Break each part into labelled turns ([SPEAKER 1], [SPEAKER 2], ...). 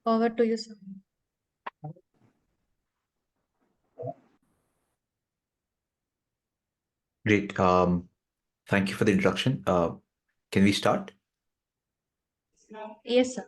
[SPEAKER 1] Over to you, sir.
[SPEAKER 2] Great. Thank you for the introduction. Can we start?
[SPEAKER 1] Yes, sir.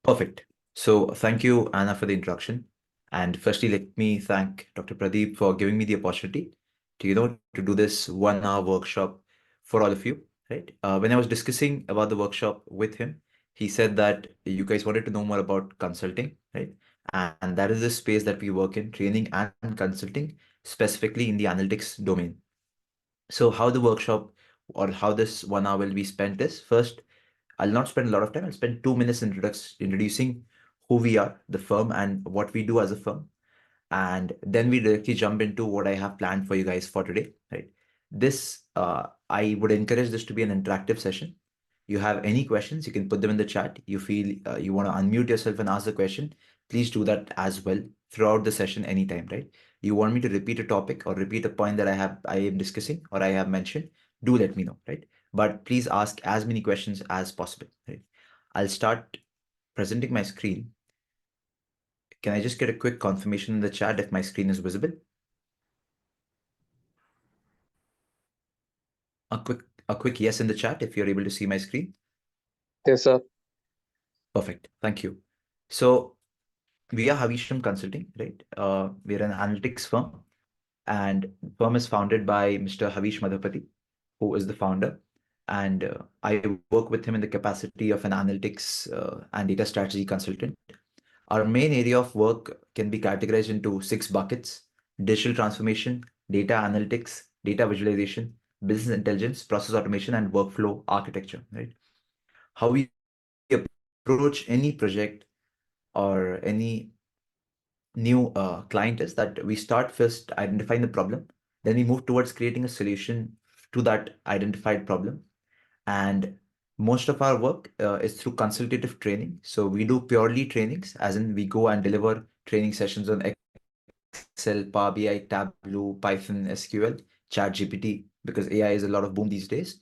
[SPEAKER 2] Perfect. So thank you, Anna, for the introduction. And firstly, let me thank Dr. Pradeep for giving me the opportunity to do this 1 hour workshop for all of you, right? When I was discussing about the workshop with him, he said that you guys wanted to know more about consulting, right? And that is the space that we work in, training and consulting, specifically in the analytics domain. So how the workshop or how this 1 hour will be spent is first, I'll not spend a lot of time. I'll spend 2 minutes introducing who we are, the firm, and what we do as a firm. And then we directly jump into what I have planned for you guys for today, right? I would encourage this to be an interactive session. You have any questions, you can put them in the chat. You feel you want to unmute yourself and ask the question, please do that as well throughout the session anytime, right? You want me to repeat a topic or repeat a point that I am discussing or I have mentioned, do let me know, right? But please ask as many questions as possible, right? I'll start presenting my screen. Can I just get a quick confirmation in the chat if my screen is visible? A quick yes in the chat if you're able to see my screen.
[SPEAKER 3] Yes, sir.
[SPEAKER 2] Perfect. Thank you. So we are Havisham Consulting, right? We're an analytics firm, and the firm is founded by Mr. Havish Madhupati, who is the founder. And I work with him in the capacity of an analytics and data strategy consultant. Our main area of work can be categorized into 6 buckets: digital transformation, data analytics, data visualization, business intelligence, process automation, and workflow architecture, right? How we approach any project or any new client is that we start first identifying the problem, then we move towards creating a solution to that identified problem. And most of our work is through consultative training. So we do purely trainings, as in we go and deliver training sessions on Excel, Power BI, Tableau, Python, SQL, ChatGPT, because AI is a lot of boom these days.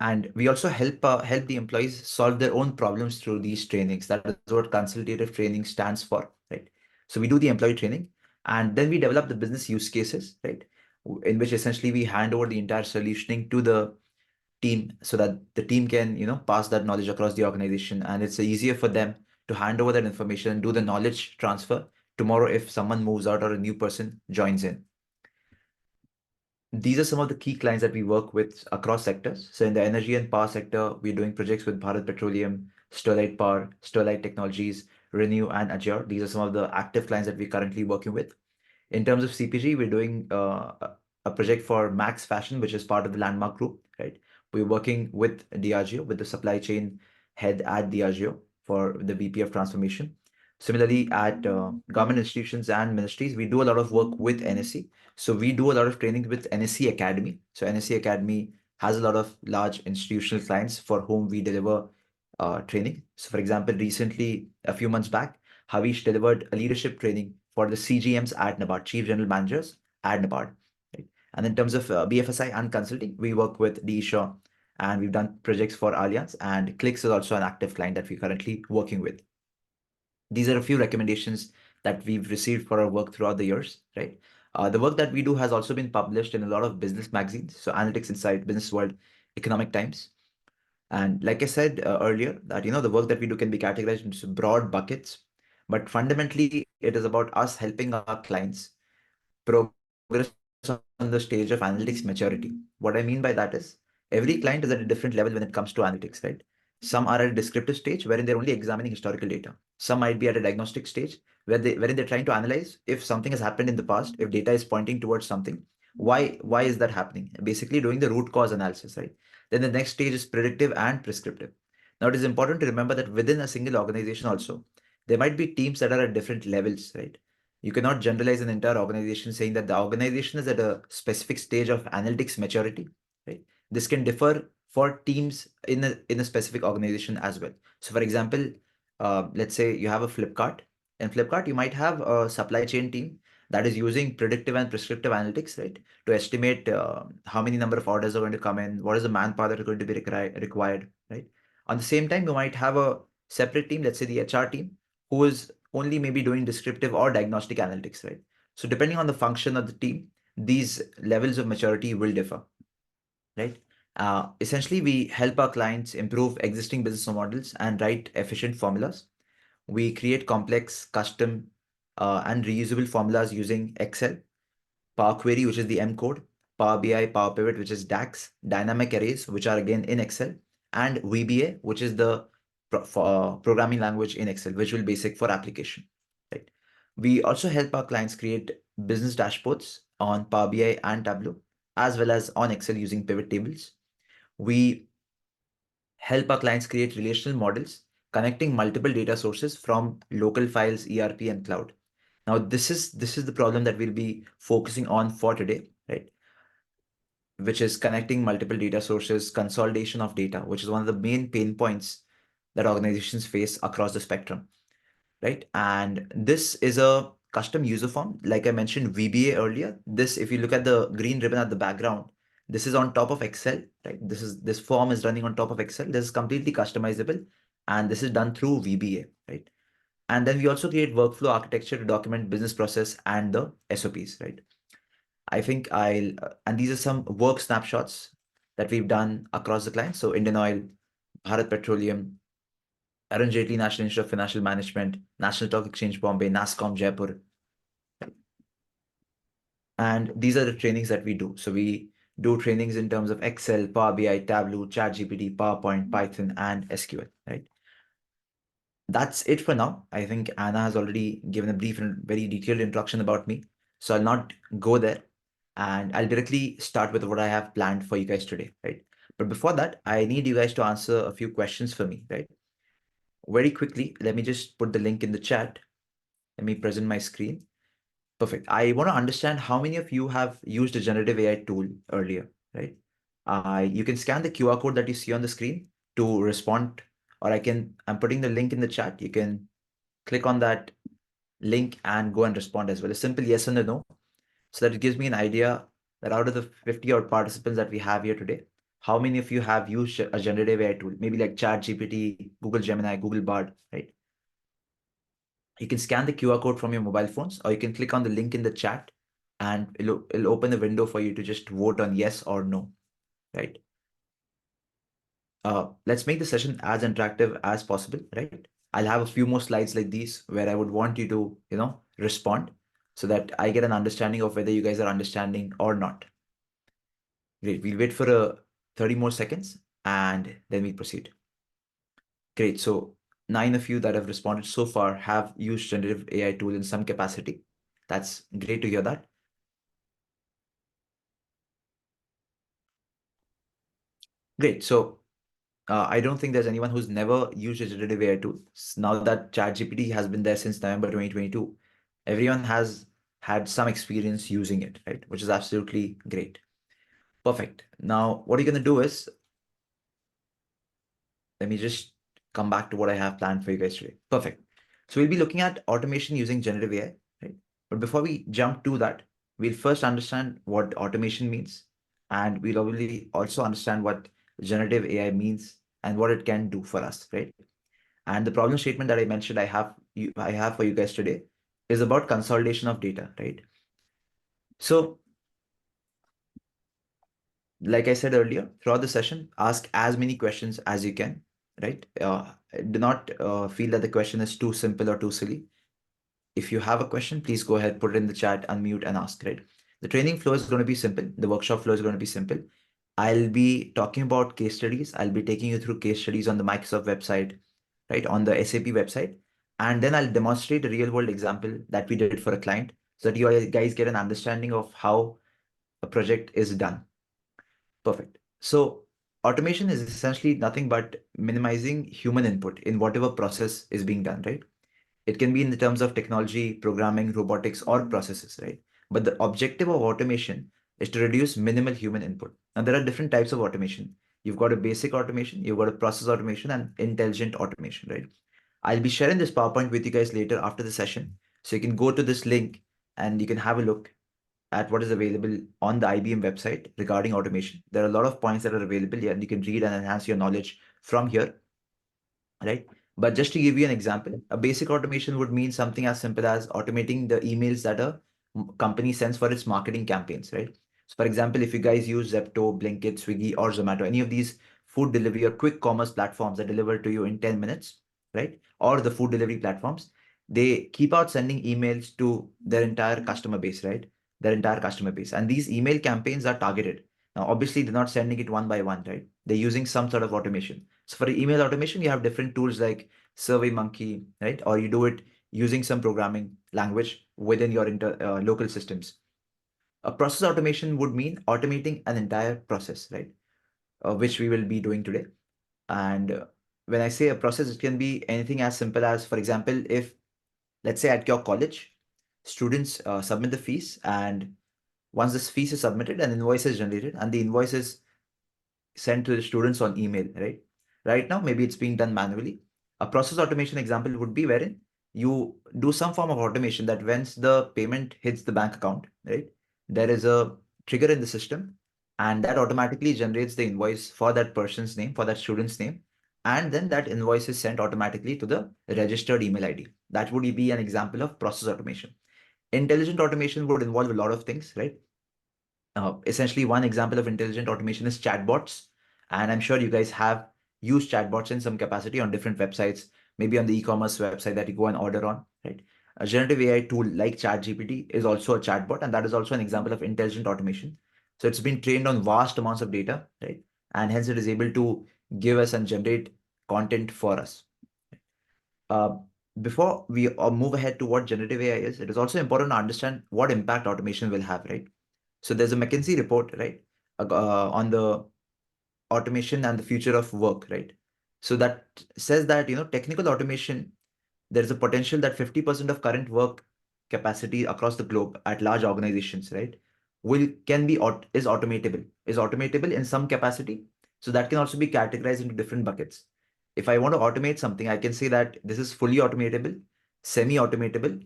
[SPEAKER 2] And we also help the employees solve their own problems through these trainings. That is what consultative training stands for, right? So we do the employee training, and then we develop the business use cases, right? In which essentially we hand over the entire solutioning to the team so that the team can, pass that knowledge across the organization, and it's easier for them to hand over that information and do the knowledge transfer tomorrow if someone moves out or a new person joins in. These are some of the key clients that we work with across sectors. So in the energy and power sector, we're doing projects with Bharat Petroleum, Sterlite Power, Sterlite Technologies, Renew, and Azure. These are some of the active clients that we're currently working with. In terms of CPG, we're doing a project for Max Fashion, which is part of the Landmark Group, right? We're working with Diageo, with the supply chain head at Diageo for the VP of transformation. Similarly, at government institutions and ministries, we do a lot of work with NSE. So we do a lot of training with NSE Academy. So NSE Academy has a lot of large institutional clients for whom we deliver training. So for example, recently, a few months back, Havish delivered a leadership training for the CGMs at NABARD, Chief General Managers at NABARD. Right? And in terms of BFSI and consulting, we work with D. Shaw, and we've done projects for Allianz, and Clicks is also an active client that we're currently working with. These are a few recommendations that we've received for our work throughout the years, right? The work that we do has also been published in a lot of business magazines, so Analytics Insight, Business World, Economic Times. And like I said earlier, that the work that we do can be categorized into broad buckets, but fundamentally it is about us helping our clients progress on the stage of analytics maturity. What I mean by that is every client is at a different level when it comes to analytics, right? Some are at a descriptive stage wherein they're only examining historical data. Some might be at a diagnostic stage wherein they're trying to analyze if something has happened in the past, if data is pointing towards something, why is that happening? Basically doing the root cause analysis, right? Then the next stage is predictive and prescriptive. Now it is important to remember that within a single organization also, there might be teams that are at different levels, right? You cannot generalize an entire organization saying that the organization is at a specific stage of analytics maturity, right? This can differ for teams in a specific organization as well. So for example, let's say you have a Flipkart. In Flipkart, you might have a supply chain team that is using predictive and prescriptive analytics, right, to estimate how many number of orders are going to come in, what is the manpower that is going to be required, right? On the same time, you might have a separate team, let's say the HR team, who is only maybe doing descriptive or diagnostic analytics, right? So depending on the function of the team, these levels of maturity will differ, right? Essentially, we help our clients improve existing business models and write efficient formulas. We create complex, custom, and reusable formulas using Excel, Power Query, which is the M code, Power BI, Power Pivot, which is DAX, dynamic arrays, which are again in Excel, and VBA, which is the programming language in Excel, Visual Basic for application. Right. We also help our clients create business dashboards on Power BI and Tableau, as well as on Excel using pivot tables. We help our clients create relational models connecting multiple data sources from local files, ERP, and cloud. Now, this is the problem that we'll be focusing on for today, right? Which is connecting multiple data sources, consolidation of data, which is one of the main pain points that organizations face across the spectrum, right? And this is a custom user form. Like I mentioned, VBA earlier. This, if you look at the green ribbon at the background, this is on top of Excel, right? This form is running on top of Excel. This is completely customizable, and this is done through VBA, right? And then we also create workflow architecture to document business process and the SOPs, right? I think and these are some work snapshots that we've done across the clients. So Indian Oil, Bharat Petroleum, Arun Jaitley National Institute of Financial Management, National Stock Exchange Bombay, NASSCOM Jaipur. And these are the trainings that we do. So we do trainings in terms of Excel, Power BI, Tableau, ChatGPT, PowerPoint, Python, and SQL, right? That's it for now. I think Anna has already given a brief and very detailed introduction about me. So I'll not go there, and I'll directly start with what I have planned for you guys today, right? But before that, I need you guys to answer a few questions for me, right? Very quickly, let me just put the link in the chat. Let me present my screen. Perfect. I want to understand how many of you have used a generative AI tool earlier, right? You can scan the QR code that you see on the screen to respond, or I'm putting the link in the chat. You can click on that link and go and respond as well. A simple yes and a no, so that it gives me an idea that out of the 50 odd participants that we have here today, how many of you have used a generative AI tool, maybe like ChatGPT, Google Gemini, Google Bard, right? You can scan the QR code from your mobile phones, or you can click on the link in the chat and it'll open a window for you to just vote on yes or no, right? Let's make the session as interactive as possible, right? I'll have a few more slides like these where I would want you to, respond so that I get an understanding of whether you guys are understanding or not. Great. We'll wait for 30 more seconds and then we proceed. Great. So 9 of you that have responded so far have used generative AI tool in some capacity. That's great to hear that. Great. So I don't think there's anyone who's never used a generative AI tool. Now that ChatGPT has been there since November 2022, everyone has had some experience using it, right? Which is absolutely great. Perfect. Now, what you're going to do is, let me just come back to what I have planned for you guys today. Perfect. So we'll be looking at automation using generative AI, right? But before we jump to that, we'll first understand what automation means, and we'll obviously also understand what generative AI means and what it can do for us, right? And the problem statement that I mentioned I have for you guys today is about consolidation of data, right? So like I said earlier, throughout the session, ask as many questions as you can, right? Do not feel that the question is too simple or too silly. If you have a question, please go ahead, put it in the chat, unmute and ask, right? The training flow is going to be simple. The workshop flow is going to be simple. I'll be talking about case studies. I'll be taking you through case studies on the Microsoft website, right? On the SAP website. And then I'll demonstrate a real world example that we did for a client so that you guys get an understanding of how a project is done. Perfect. So automation is essentially nothing but minimizing human input in whatever process is being done, right? It can be in the terms of technology, programming, robotics, or processes, right? But the objective of automation is to reduce minimal human input. Now, there are different types of automation. You've got a basic automation, you've got a process automation, and intelligent automation, right? I'll be sharing this PowerPoint with you guys later after the session. So you can go to this link and you can have a look at what is available on the IBM website regarding automation. There are a lot of points that are available here, and you can read and enhance your knowledge from here, right? But just to give you an example, a basic automation would mean something as simple as automating the emails that a company sends for its marketing campaigns, right? So, for example, if you guys use Zepto, Blinkit, Swiggy, or Zomato, any of these food delivery or quick commerce platforms that deliver to you in 10 minutes, right? Or the food delivery platforms, they keep out sending emails to their entire customer base, right? Their entire customer base. And these email campaigns are targeted. Now, obviously, they're not sending it one by one, right? They're using some sort of automation. So for email automation, you have different tools like SurveyMonkey, right? Or you do it using some programming language within your local systems. A process automation would mean automating an entire process, right? Which we will be doing today. And when I say a process, it can be anything as simple as, for example, if let's say at your college, students submit the fees, and once this fees is submitted, an invoice is generated, and the invoice is sent to the students on email, right? Right now, maybe it's being done manually. A process automation example would be wherein you do some form of automation that once the payment hits the bank account, right, there is a trigger in the system, and that automatically generates the invoice for that person's name, for that student's name, and then that invoice is sent automatically to the registered email ID. That would be an example of process automation. Intelligent automation would involve a lot of things, right? Essentially, one example of intelligent automation is chatbots. And I'm sure you guys have used chatbots in some capacity on different websites, maybe on the e-commerce website that you go and order on, right? A generative AI tool like ChatGPT is also a chatbot, and that is also an example of intelligent automation. So it's been trained on vast amounts of data, right? And hence it is able to give us and generate content for us. Uh, Before we move ahead to what generative AI is, it is also important to understand what impact automation will have, right? So there's a McKinsey report, right, on the automation and the future of work, right? So that says that, technical automation, there is a potential that 50% of current work capacity across the globe at large organizations, right, will can be is automatable in some capacity. So that can also be categorized into different buckets. If I want to automate something, I can say that this is fully automatable, semi-automatable,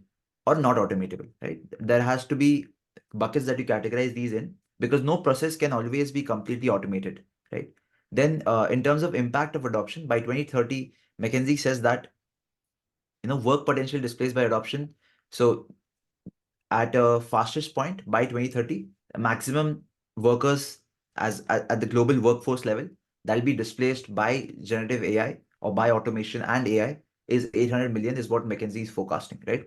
[SPEAKER 2] or not automatable, right? There has to be buckets that you categorize these in, because no process can always be completely automated, right? Then, in terms of impact of adoption, by 2030, McKinsey says that work potential displaced by adoption. So at a fastest point by 2030, maximum workers at the global workforce level that'll be displaced by generative AI or by automation and AI is 800 million is what McKinsey is forecasting, right?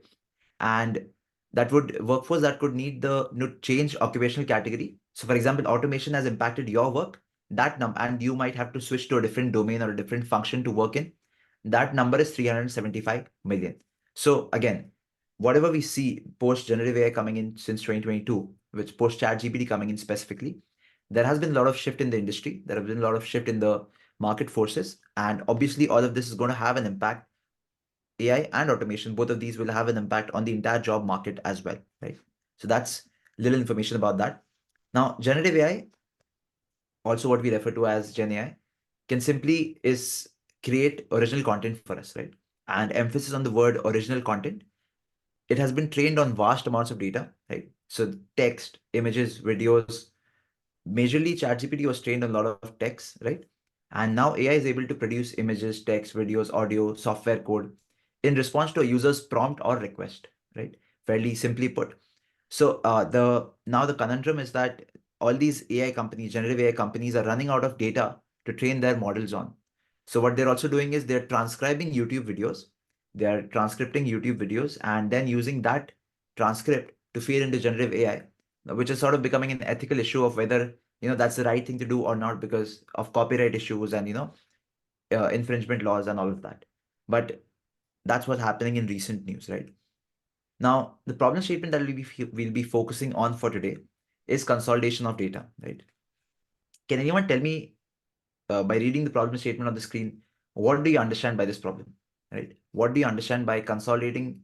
[SPEAKER 2] And that would workforce that could need the change occupational category. So for example, automation has impacted your work, and you might have to switch to a different domain or a different function to work in. That number is 375 million. So again, whatever we see post generative AI coming in since 2022, which post chat GPT coming in specifically, there has been a lot of shift in the industry. There have been a lot of shift in the market forces. And obviously, all of this is going to have an impact. AI and automation, both of these will have an impact on the entire job market as well, right? So that's little information about that. Now, generative AI, also what we refer to as Gen AI, can simply is create original content for us, right? And emphasis on the word original content. It has been trained on vast amounts of data, right? So text, images, videos. Majorly, ChatGPT was trained on a lot of text, right? And now AI is able to produce images, text, videos, audio, software code in response to a user's prompt or request, right? Fairly simply put. So the conundrum is that all these AI companies, generative AI companies, are running out of data to train their models on. So what they're also doing is they're transcribing YouTube videos, they're transcripting YouTube videos, and then using that transcript to feed into generative AI, which is sort of becoming an ethical issue of whether that's the right thing to do or not because of copyright issues and infringement laws and all of that. But that's what's happening in recent news, right? Now, the problem statement that we'll be focusing on for today is consolidation of data, right? Can anyone tell me by reading the problem statement on the screen, what do you understand by this problem, right? What do you understand by consolidation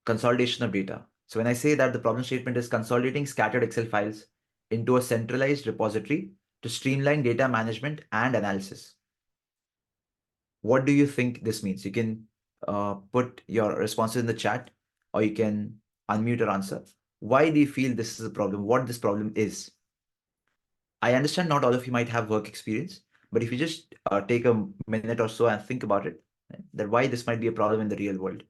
[SPEAKER 2] of data? So when I say that the problem statement is consolidating scattered Excel files into a centralized repository to streamline data management and analysis, what do you think this means? You can put your responses in the chat, or you can unmute your answer. Why do you feel this is a problem? What this problem is? I understand not all of you might have work experience, but if you just take a minute or so and think about it, right? That why this might be a problem in the real world.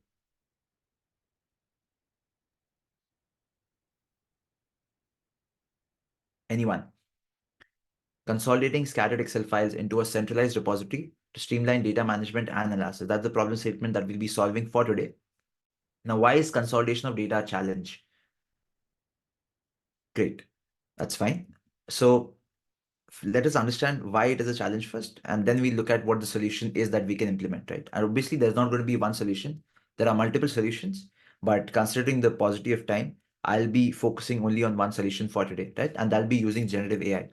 [SPEAKER 2] Anyone? Consolidating scattered Excel files into a centralized repository to streamline data management and analysis. That's the problem statement that we'll be solving for today. Now, why is consolidation of data a challenge? Great. That's fine. So let us understand why it is a challenge first, and then we look at what the solution is that we can implement, right? And obviously, there's not going to be one solution. There are multiple solutions, but considering the paucity of time, I'll be focusing only on one solution for today, right? And that'll be using generative AI.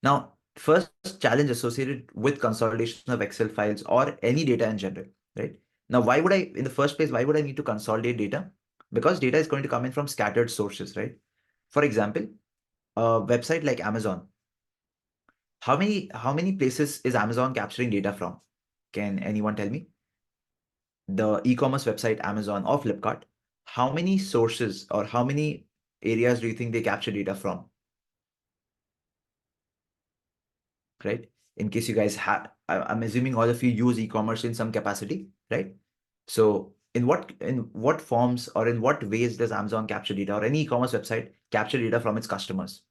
[SPEAKER 2] Now, first challenge associated with consolidation of Excel files or any data in general, right? Now, why would I, in the first place, why would I need to consolidate data? Because data is going to come in from scattered sources, right? For example, a website like Amazon. How many places is Amazon capturing data from? Can anyone tell me? The e-commerce website Amazon or Flipkart, how many sources or how many areas do you think they capture data from? Right? In case you guys have, I'm assuming all of you use e-commerce in some capacity, right? So in what forms or in what ways does Amazon capture data or any e-commerce website capture data from its customers?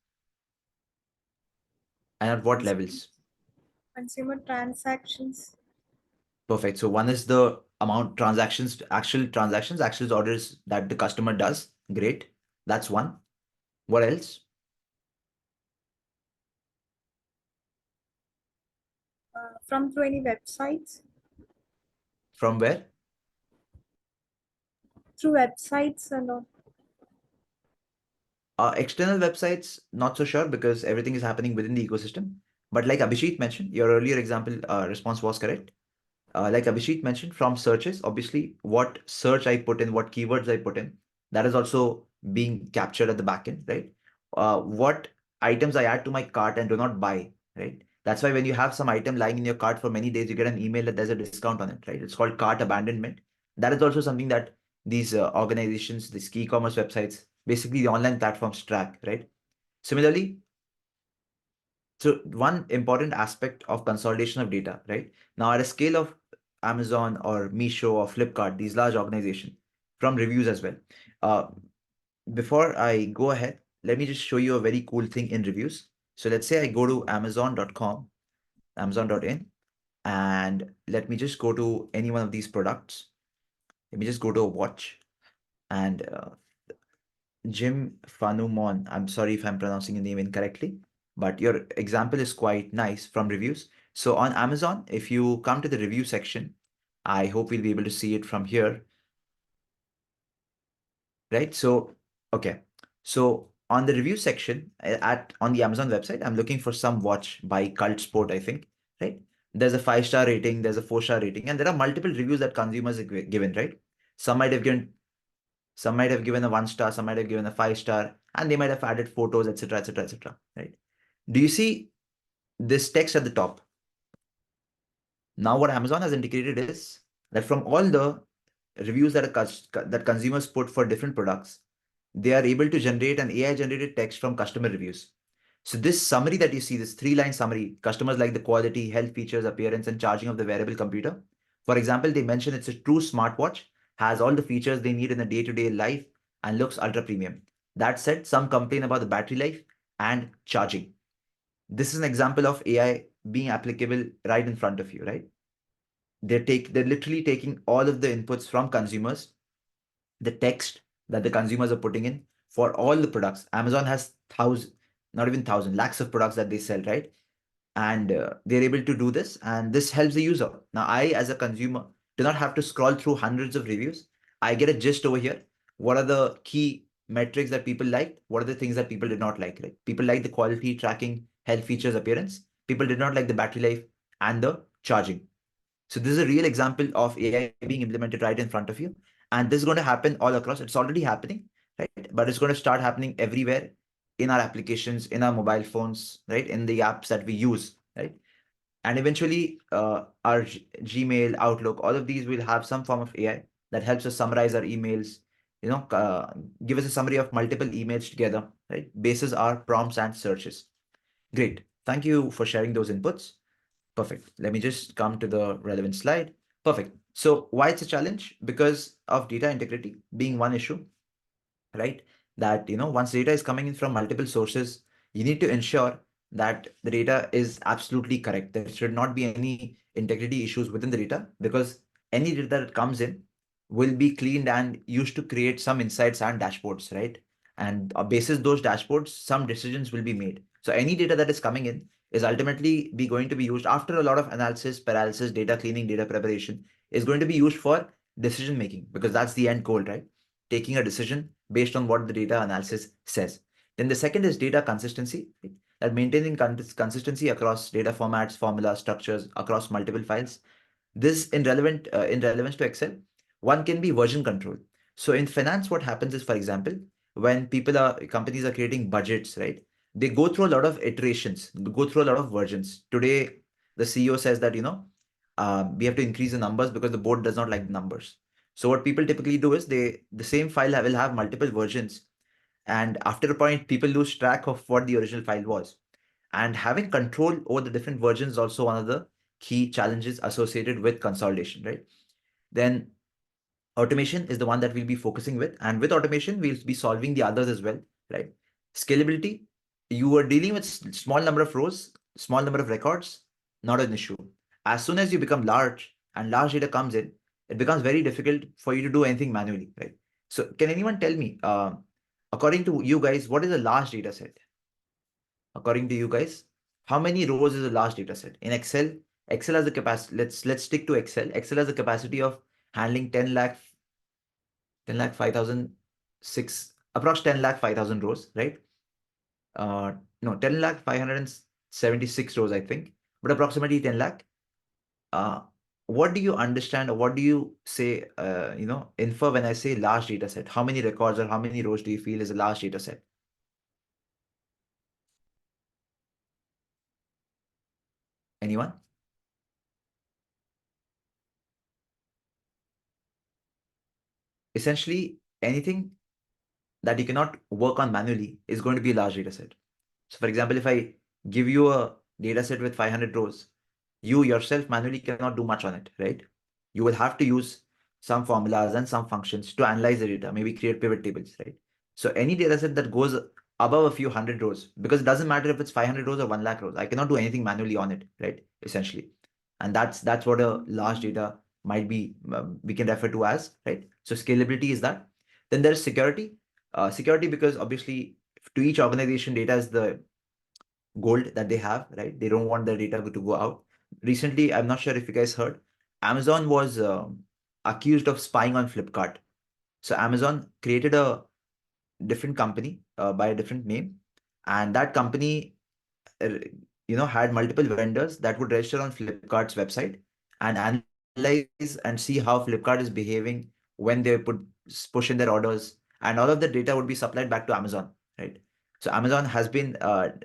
[SPEAKER 2] And at what levels?
[SPEAKER 1] Consumer transactions.
[SPEAKER 2] Perfect. So one is the amount transactions, actual orders that the customer does. Great. That's one. What else?
[SPEAKER 1] From through any websites.
[SPEAKER 2] From where?
[SPEAKER 1] Through websites and all.
[SPEAKER 2] External websites, not so sure because everything is happening within the ecosystem. But like Abhishek mentioned, your earlier example response was correct. Like Abhishek mentioned, from searches, obviously, what search I put in, what keywords I put in, that is also being captured at the backend, right? What items I add to my cart and do not buy, right? That's why when you have some item lying in your cart for many days, you get an email that there's a discount on it, right? It's called cart abandonment. That is also something that these organizations, these e-commerce websites, basically the online platforms track, right? Similarly, so one important aspect of consolidation of data, right? Now, at a scale of Amazon or Meesho or Flipkart, these large organizations, from reviews as well. Uh, Before I go ahead, let me just show you a very cool thing in reviews. So let's say I go to Amazon.com, Amazon.in, and let me just go to any one of these products. Let me just go to a watch and Jim Fanumon. I'm sorry if I'm pronouncing your name incorrectly, but your example is quite nice from reviews. So on Amazon, if you come to the review section, I hope we'll be able to see it from here, right? So, okay. So on the review section at on the Amazon website, I'm looking for some watch by Cult Sport, I think, right? There's a 5-star rating, there's a 4-star rating, and there are multiple reviews that consumers have given, right? Some might have given Some might have given a 1-star, some might have given a 5-star, and they might have added photos, etc., etc., etc. Right? Do you see this text at the top? Now, what Amazon has indicated is that from all the reviews that consumers put for different products, they are able to generate an AI-generated text from customer reviews. So this summary that you see, this 3-line summary, customers like the quality, health features, appearance, and charging of the wearable computer. For example, they mention it's a true smartwatch, has all the features they need in a day-to-day life, and looks ultra premium. That said, some complain about the battery life and charging. This is an example of AI being applicable right in front of you, right? They're literally taking all of the inputs from consumers, the text that the consumers are putting in for all the products. Amazon has thousands, not even thousand, lakhs of products that they sell, right? And they're able to do this, and this helps the user. Now, I, as a consumer, do not have to scroll through hundreds of reviews. I get a gist over here. What are the key metrics that people liked? What are the things that people did not like? Right? People like the quality, tracking, health features, appearance. People did not like the battery life and the charging. So this is a real example of AI being implemented right in front of you. And this is going to happen all across. It's already happening, right? But it's going to start happening everywhere in our applications, in our mobile phones, right? In the apps that we use, right? And eventually, our Gmail, Outlook, all of these will have some form of AI that helps us summarize our emails, give us a summary of multiple emails together, right? Bases our prompts and searches. Great. Thank you for sharing those inputs. Perfect. Let me just come to the relevant slide. Perfect. So why it's a challenge? Because of data integrity being one issue, right? That, once data is coming in from multiple sources, you need to ensure that the data is absolutely correct. There should not be any integrity issues within the data, because any data that comes in will be cleaned and used to create some insights and dashboards, right? And basis those dashboards, some decisions will be made. So any data that is coming in is ultimately be going to be used after a lot of analysis, paralysis, data cleaning, data preparation, is going to be used for decision making, because that's the end goal, right? Taking a decision based on what the data analysis says. Then the second is data consistency, right? That maintaining consistency across data formats, formulas, structures, across multiple files. This in relevance to Excel, one can be version control. So in finance, what happens is, for example, when companies are creating budgets, right? They go through a lot of iterations, go through a lot of versions. Today, the CEO says that, we have to increase the numbers because the board does not like the numbers. So what people typically do is the same file will have multiple versions, and after a point, people lose track of what the original file was. And having control over the different versions is also one of the key challenges associated with consolidation, right? Then automation is the one that we'll be focusing with, and with automation we'll be solving the others as well, right? Scalability, you are dealing with small number of rows, small number of records, not an issue. As soon as you become large and large data comes in, it becomes very difficult for you to do anything manually, right? So can anyone tell me, according to you guys, what is a large data set? According to you guys, how many rows is a large data set in Excel? Excel has the capacity, let's stick to Excel has the capacity of handling 10 lakh 5,006, approx 10 lakh 5,000 rows, right? No, 10 lakh 576 rows, I think, but approximately 10 lakh. Uh, what do you understand, or what do you say, infer when I say large data set? How many records or how many rows do you feel is a large data set? Anyone? Essentially, anything that you cannot work on manually is going to be a large data set. So for example, if I give you a data set with 500 rows, you yourself manually cannot do much on it, right? You will have to use some formulas and some functions to analyze the data, maybe create pivot tables, right? So any data set that goes above a few hundred rows, because it doesn't matter if it's 500 rows or 1 lakh rows, I cannot do anything manually on it, right? Essentially. And that's what a large data might be, we can refer to as, right? So scalability is that. Then there's security. Security, because obviously to each organization, data is the gold that they have, right? They don't want their data to go out. Recently, I'm not sure if you guys heard, Amazon was accused of spying on Flipkart. So Amazon created a different company by a different name, and that company had multiple vendors that would register on Flipkart's website and analyze and see how Flipkart is behaving when they push in their orders, and all of the data would be supplied back to Amazon, right? So Amazon has been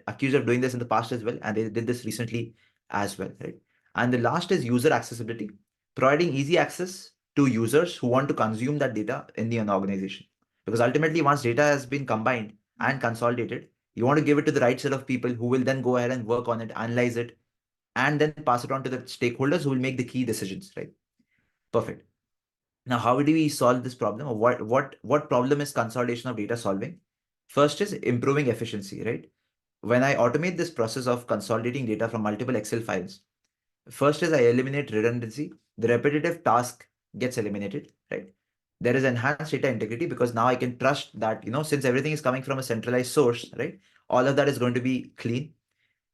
[SPEAKER 2] accused of doing this in the past as well, and they did this recently as well, right? And the last is user accessibility, providing easy access to users who want to consume that data in the organization. Because ultimately, once data has been combined and consolidated, you want to give it to the right set of people who will then go ahead and work on it, analyze it, and then pass it on to the stakeholders who will make the key decisions, right? Perfect. Now, how do we solve this problem? Or what problem is consolidation of data solving? First is improving efficiency, right? When I automate this process of consolidating data from multiple Excel files, first is I eliminate redundancy. The repetitive task gets eliminated, right? There is enhanced data integrity, because now I can trust that, since everything is coming from a centralized source, right? All of that is going to be clean.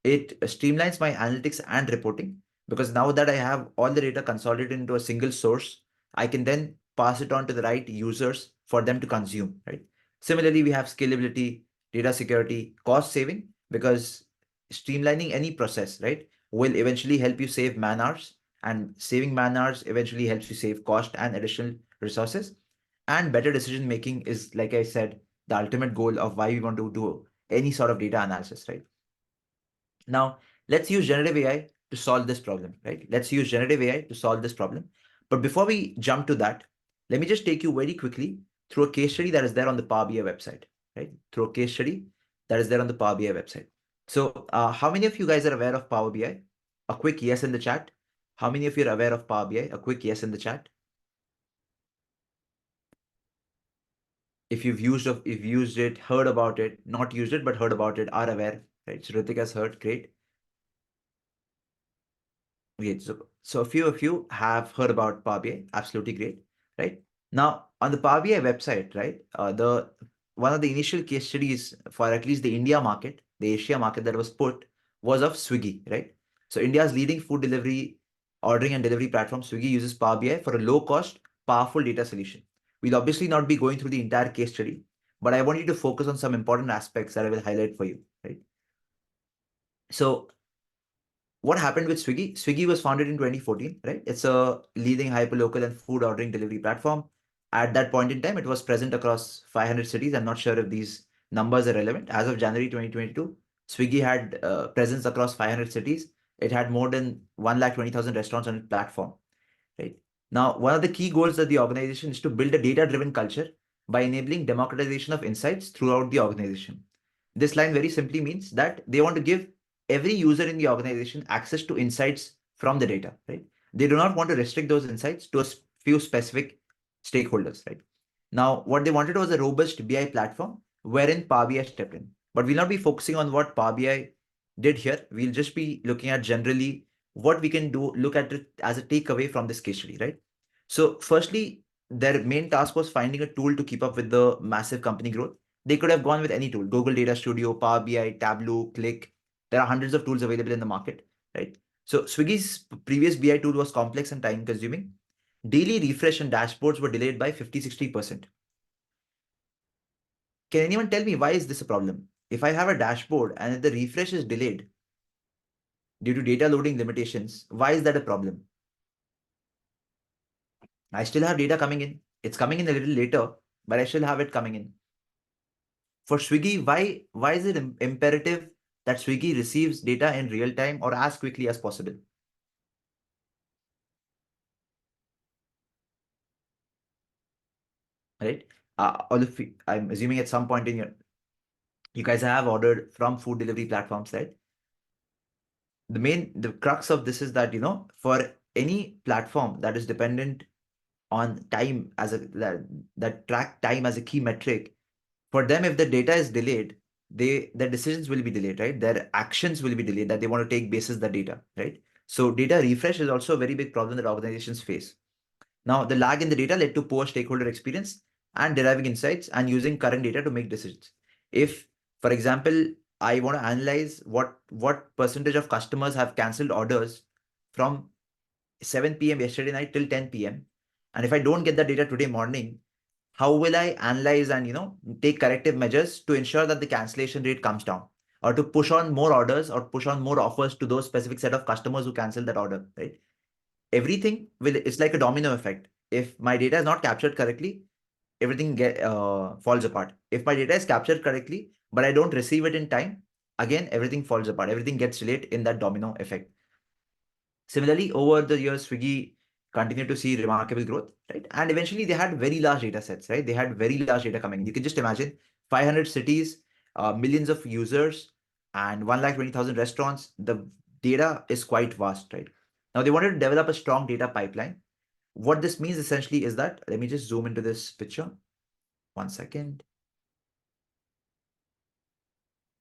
[SPEAKER 2] It streamlines my analytics and reporting, because now that I have all the data consolidated into a single source, I can then pass it on to the right users for them to consume, right? Similarly, we have scalability, data security, cost saving, because streamlining any process, right, will eventually help you save man hours, and saving man hours eventually helps you save cost and additional resources. And better decision making is, like I said, the ultimate goal of why we want to do any sort of data analysis, right? Now, let's use generative AI to solve this problem, right? Let's use generative AI to solve this problem. But before we jump to that, let me just take you very quickly through a case study that is there on the Power BI website, right? Through a case study that is there on the Power BI website. So how many of you guys are aware of Power BI? A quick yes in the chat. How many of you are aware of Power BI? A quick yes in the chat. If you've used it, heard about it, not used it, but heard about it, are aware, right? So Ritik has heard, great. Okay, so a few of you have heard about Power BI, absolutely great, right? Now on the Power BI website, right? The one of the initial case studies for at least the India market, the Asia market that was put was of Swiggy, right? So India's leading food delivery, ordering and delivery platform, Swiggy uses Power BI for a low cost, powerful data solution. We'll obviously not be going through the entire case study, but I want you to focus on some important aspects that I will highlight for you, right? So what happened with Swiggy? Swiggy was founded in 2014, right? It's a leading hyperlocal and food ordering delivery platform. At that point in time, it was present across 500 cities. I'm not sure if these numbers are relevant. As of January 2022, Swiggy had presence across 500 cities. It had more than 120,000 restaurants on its platform, right? Now, one of the key goals of the organization is to build a data-driven culture by enabling democratization of insights throughout the organization. This line very simply means that they want to give every user in the organization access to insights from the data, right? They do not want to restrict those insights to a few specific stakeholders, right? Now, what they wanted was a robust BI platform wherein Power BI stepped in. But we'll not be focusing on what Power BI did here. We'll just be looking at generally what we can do, look at it as a takeaway from this case study, right? So firstly, their main task was finding a tool to keep up with the massive company growth. They could have gone with any tool, Google Data Studio, Power BI, Tableau, Click. There are hundreds of tools available in the market, right? So Swiggy's previous BI tool was complex and time consuming. Daily refresh and dashboards were delayed by 50-60%. Can anyone tell me why is this a problem? If I have a dashboard and if the refresh is delayed due to data loading limitations, why is that a problem? I still have data coming in. It's coming in a little later, but I still have it coming in. For Swiggy, why is it imperative that Swiggy receives data in real time or as quickly as possible? Right? All of you, I'm assuming at some point in you guys have ordered from food delivery platforms, right? The crux of this is that, for any platform that is dependent on time as that track time as a key metric, for them, if the data is delayed, their decisions will be delayed, right? Their actions will be delayed that they want to take basis the data, right? So data refresh is also a very big problem that organizations face. Now, the lag in the data led to poor stakeholder experience and deriving insights and using current data to make decisions. If, for example, I want to analyze what percentage of customers have cancelled orders from 7 p.m. yesterday night till 10 p.m. And if I don't get the data today morning, how will I analyze and take corrective measures to ensure that the cancellation rate comes down, or to push on more orders or push on more offers to those specific set of customers who cancel that order, right? Everything it's like a domino effect. If my data is not captured correctly, everything falls apart. If my data is captured correctly, but I don't receive it in time, again, everything falls apart. Everything gets delayed in that domino effect. Similarly, over the years, Swiggy continued to see remarkable growth, right? And eventually they had very large data sets, right? They had very large data coming in. You can just imagine 500 cities, millions of users, and 120,000 restaurants. The data is quite vast, right? Now they wanted to develop a strong data pipeline. What this means essentially is that, let me just zoom into this picture. 1 second.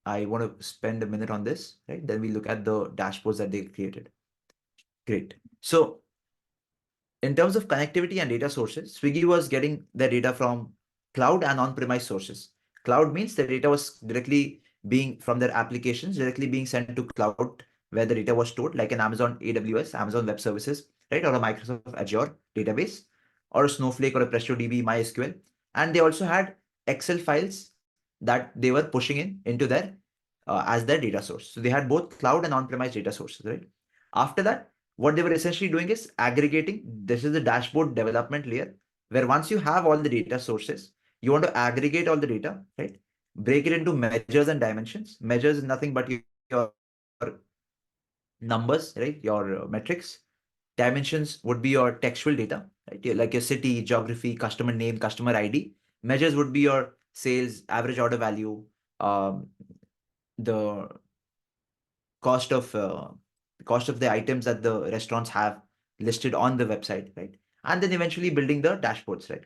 [SPEAKER 2] I want to spend a minute on this, right? Then we look at the dashboards that they created. Great. So in terms of connectivity and data sources, Swiggy was getting their data from cloud and on-premise sources. Cloud means the data was directly being from their applications, directly being sent to cloud where the data was stored, like an Amazon AWS, Amazon Web Services, right? Or a Microsoft Azure database, or a Snowflake or a PrestoDB, MySQL. And they also had Excel files that they were pushing into their as their data source. So they had both cloud and on-premise data sources, right? After that, what they were essentially doing is aggregating. This is the dashboard development layer, where once you have all the data sources, you want to aggregate all the data, right? Break it into measures and dimensions. Measures is nothing but your numbers, right? Your metrics. Dimensions would be your textual data, right? Like your city, geography, customer name, customer ID. Measures would be your sales, average order value, the cost of cost of the items that the restaurants have listed on the website, right? And then eventually building the dashboards, right?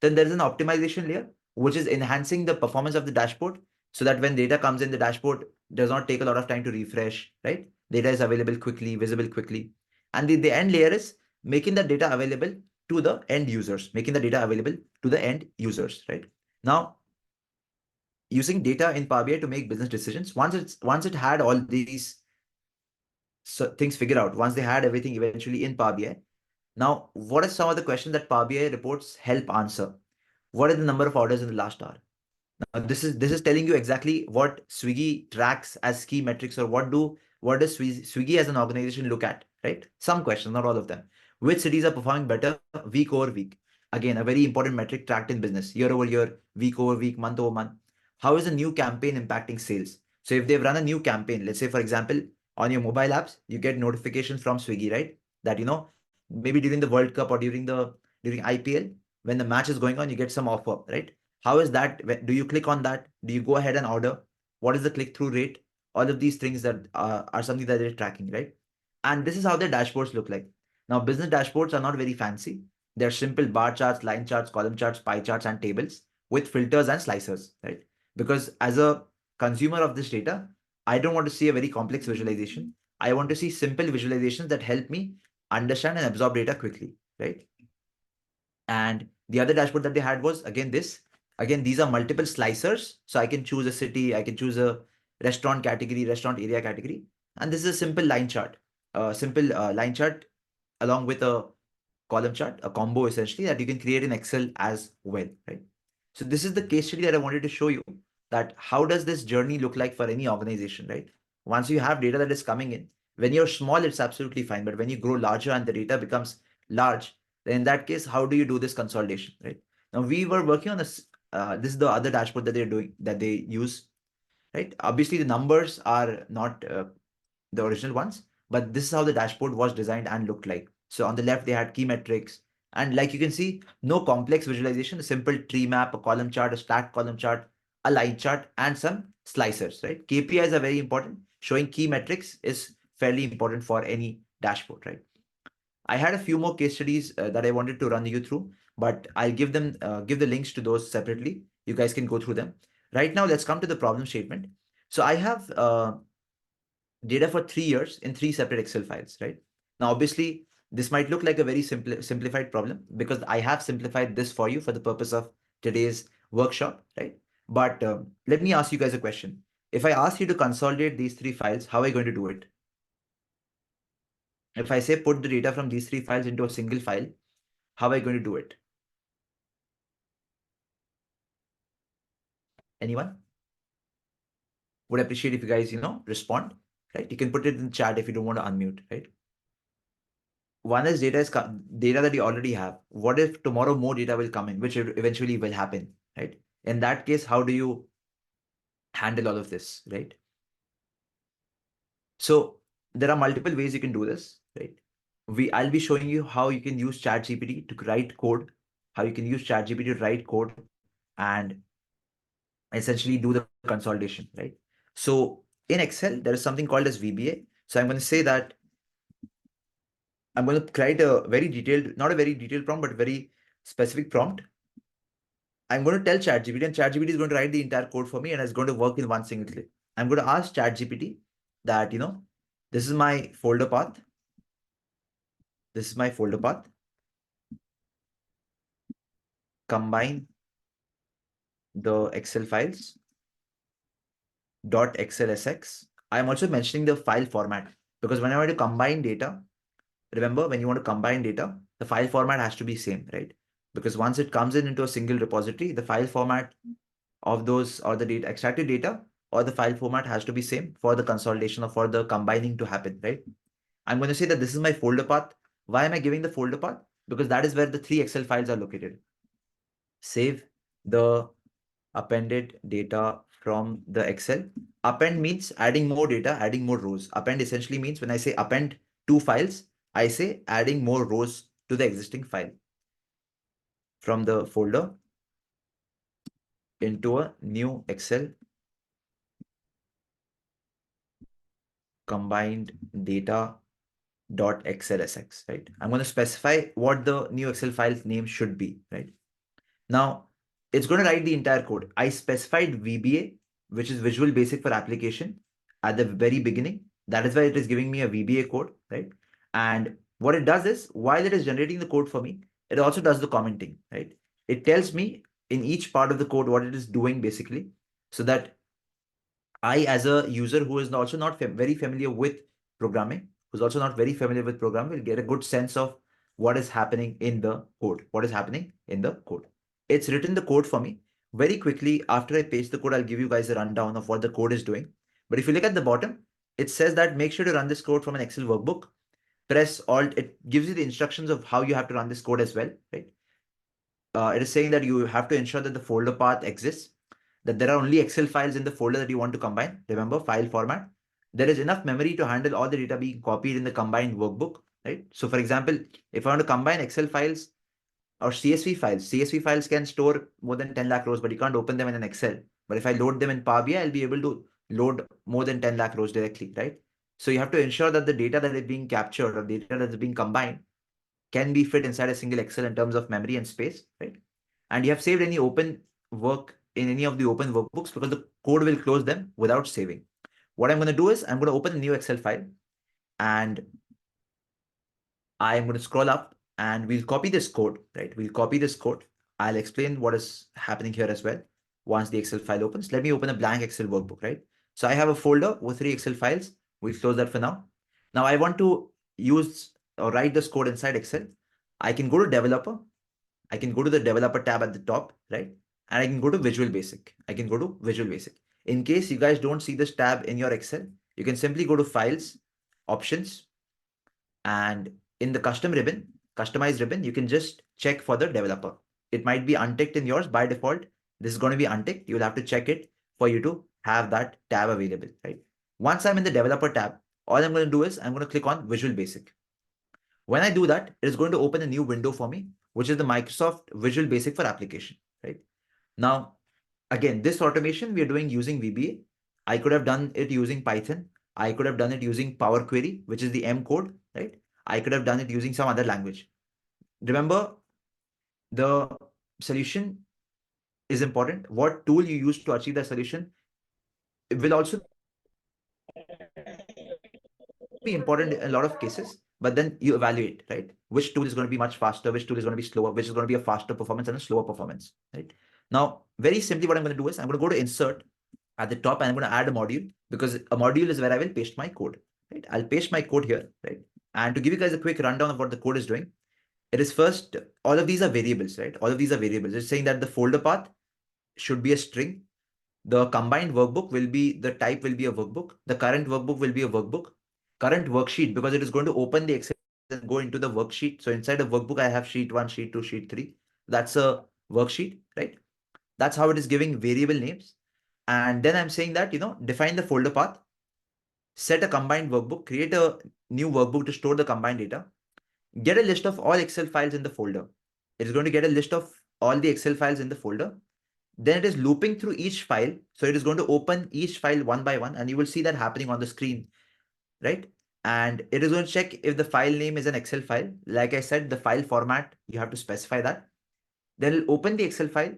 [SPEAKER 2] Then there's an optimization layer, which is enhancing the performance of the dashboard so that when data comes in, the dashboard does not take a lot of time to refresh, right? Data is available quickly, visible quickly. And the end layer is making the data available to the end users, making the data available to the end users, right? Now, using data in Power BI to make business decisions, once it had all these things figured out, once they had everything eventually in Power BI, now what are some of the questions that Power BI reports help answer? What are the number of orders in the last hour? Now, this is telling you exactly what Swiggy tracks as key metrics, or what does Swiggy as an organization look at, right? Some questions, not all of them. Which cities are performing better week over week? Again, a very important metric tracked in business, year over year, week over week, month over month. How is a new campaign impacting sales? So if they've run a new campaign, let's say for example, on your mobile apps, you get notifications from Swiggy, right? That maybe during the World Cup or during IPL, when the match is going on, you get some offer, right? How is that? Do you click on that? Do you go ahead and order? What is the click-through rate? All of these things that are something that they're tracking, right? And this is how their dashboards look like. Now, business dashboards are not very fancy. They're simple bar charts, line charts, column charts, pie charts, and tables with filters and slicers, right? Because as a consumer of this data, I don't want to see a very complex visualization. I want to see simple visualizations that help me understand and absorb data quickly, right? And the other dashboard that they had was again this. Again, these are multiple slicers. So I can choose a city, I can choose a restaurant category, restaurant area category. And this is a simple line chart, line chart along with a column chart, a combo essentially that you can create in Excel as well, right? So this is the case study that I wanted to show you, that how does this journey look like for any organization, right? Once you have data that is coming in, when you're small, it's absolutely fine. But when you grow larger and the data becomes large, then in that case, how do you do this consolidation, right? Now we were working on this. This is the other dashboard that they're doing, that they use, right? Obviously, the numbers are not the original ones, but this is how the dashboard was designed and looked like. So on the left, they had key metrics. And like you can see, no complex visualization, a simple tree map, a column chart, a stacked column chart, a line chart, and some slicers, right? KPIs are very important. Showing key metrics is fairly important for any dashboard, right? I had a few more case studies that I wanted to run you through, but I'll give the links to those separately. You guys can go through them. Right now, let's come to the problem statement. So I have data for 3 years in 3 separate Excel files, right? Now, obviously, this might look like a very simplified problem because I have simplified this for you for the purpose of today's workshop, right? But let me ask you guys a question. If I ask you to consolidate these 3 files, how are you going to do it? If I say put the data from these 3 files into a single file, how are you going to do it? Anyone? Would appreciate if you guys, respond, right? You can put it in the chat if you don't want to unmute, right? One is data that you already have. What if tomorrow more data will come in, which eventually will happen, right? In that case, how do you handle all of this, right? So there are multiple ways you can do this, right? I'll be showing you how you can use ChatGPT to write code, how you can use ChatGPT to write code and essentially do the consolidation, right? So in Excel, there is something called as VBA. So I'm going to say that I'm going to create a very detailed, not a very detailed prompt, but very specific prompt. I'm going to tell ChatGPT, and ChatGPT is going to write the entire code for me, and it's going to work in one single click. I'm going to ask ChatGPT that, this is my folder path. This is my folder path. Combine the Excel files .xlsx. I'm also mentioning the file format because when I want to combine data, remember when you want to combine data, the file format has to be same, right? Because once it comes in into a single repository, the file format of those or the data extracted data or the file format has to be same for the consolidation or for the combining to happen, right? I'm going to say that this is my folder path. Why am I giving the folder path? Because that is where the 3 Excel files are located. Save the appended data from the Excel. Append means adding more data, adding more rows. Append essentially means when I say append 2 files, I say adding more rows to the existing file from the folder into a new Excel combined data dot xlsx, right? I'm going to specify what the new Excel file name should be, right? Now, it's going to write the entire code. I specified VBA, which is Visual Basic for Application, at the very beginning. That is why it is giving me a VBA code, right? And what it does is, while it is generating the code for me, it also does the commenting, right? It tells me in each part of the code what it is doing basically, so that I, as a user who is also not very familiar with programming, who's also not very familiar with programming, will get a good sense of what is happening in the code. What is happening in the code? It's written the code for me. Very quickly, after I paste the code, I'll give you guys a rundown of what the code is doing. But if you look at the bottom, it says that make sure to run this code from an Excel workbook. Press Alt. It gives you the instructions of how you have to run this code as well, right? It is saying that you have to ensure that the folder path exists, that there are only Excel files in the folder that you want to combine. Remember, file format. There is enough memory to handle all the data being copied in the combined workbook, right? So for example, if I want to combine Excel files or CSV files can store more than 10 lakh rows, but you can't open them in an Excel. But if I load them in Power BI, I'll be able to load more than 10 lakh rows directly, right? So you have to ensure that the data that is being captured or data that is being combined can be fit inside a single Excel in terms of memory and space, right? And you have saved any open work in any of the open workbooks because the code will close them without saving. What I'm going to do is I'm going to open a new Excel file and I'm going to scroll up and we'll copy this code, right? We'll copy this code. I'll explain what is happening here as well. Once the Excel file opens, let me open a blank Excel workbook, right? So I have a folder with 3 Excel files. We'll close that for now. Now I want to use or write this code inside Excel. I can go to developer. I can go to the developer tab at the top, right? And I can go to Visual Basic. I can go to Visual Basic. In case you guys don't see this tab in your Excel, you can simply go to Files, Options, and in the custom ribbon, customize ribbon, you can just check for the developer. It might be unticked in yours by default. This is going to be unticked. You'll have to check it for you to have that tab available, right? Once I'm in the developer tab, all I'm going to do is I'm going to click on Visual Basic. When I do that, it is going to open a new window for me, which is the Microsoft Visual Basic for application, right? Now, again, this automation we are doing using VBA. I could have done it using Python. I could have done it using Power Query, which is the M code, right? I could have done it using some other language. Remember, the solution is important. What tool you use to achieve the solution will also be important in a lot of cases, but then you evaluate, right? Which tool is going to be much faster, which tool is going to be slower, which is going to be a faster performance and a slower performance, right? Now, very simply, what I'm going to do is I'm going to go to insert at the top and I'm going to add a module because a module is where I will paste my code, right? I'll paste my code here, right? And to give you guys a quick rundown of what the code is doing, it is first, all of these are variables, right? All of these are variables. It's saying that the folder path should be a string. The combined workbook will be, the type will be a workbook. The current workbook will be a workbook. Current worksheet, because it is going to open the Excel and go into the worksheet. So inside a workbook, I have sheet 1, sheet 2, sheet 3. That's a worksheet, right? That's how it is giving variable names. And then I'm saying that, define the folder path, set a combined workbook, create a new workbook to store the combined data, get a list of all Excel files in the folder. It is going to get a list of all the Excel files in the folder. Then it is looping through each file. So it is going to open each file one by one, and you will see that happening on the screen, right? And it is going to check if the file name is an Excel file. Like I said, the file format, you have to specify that. Then it'll open the Excel file,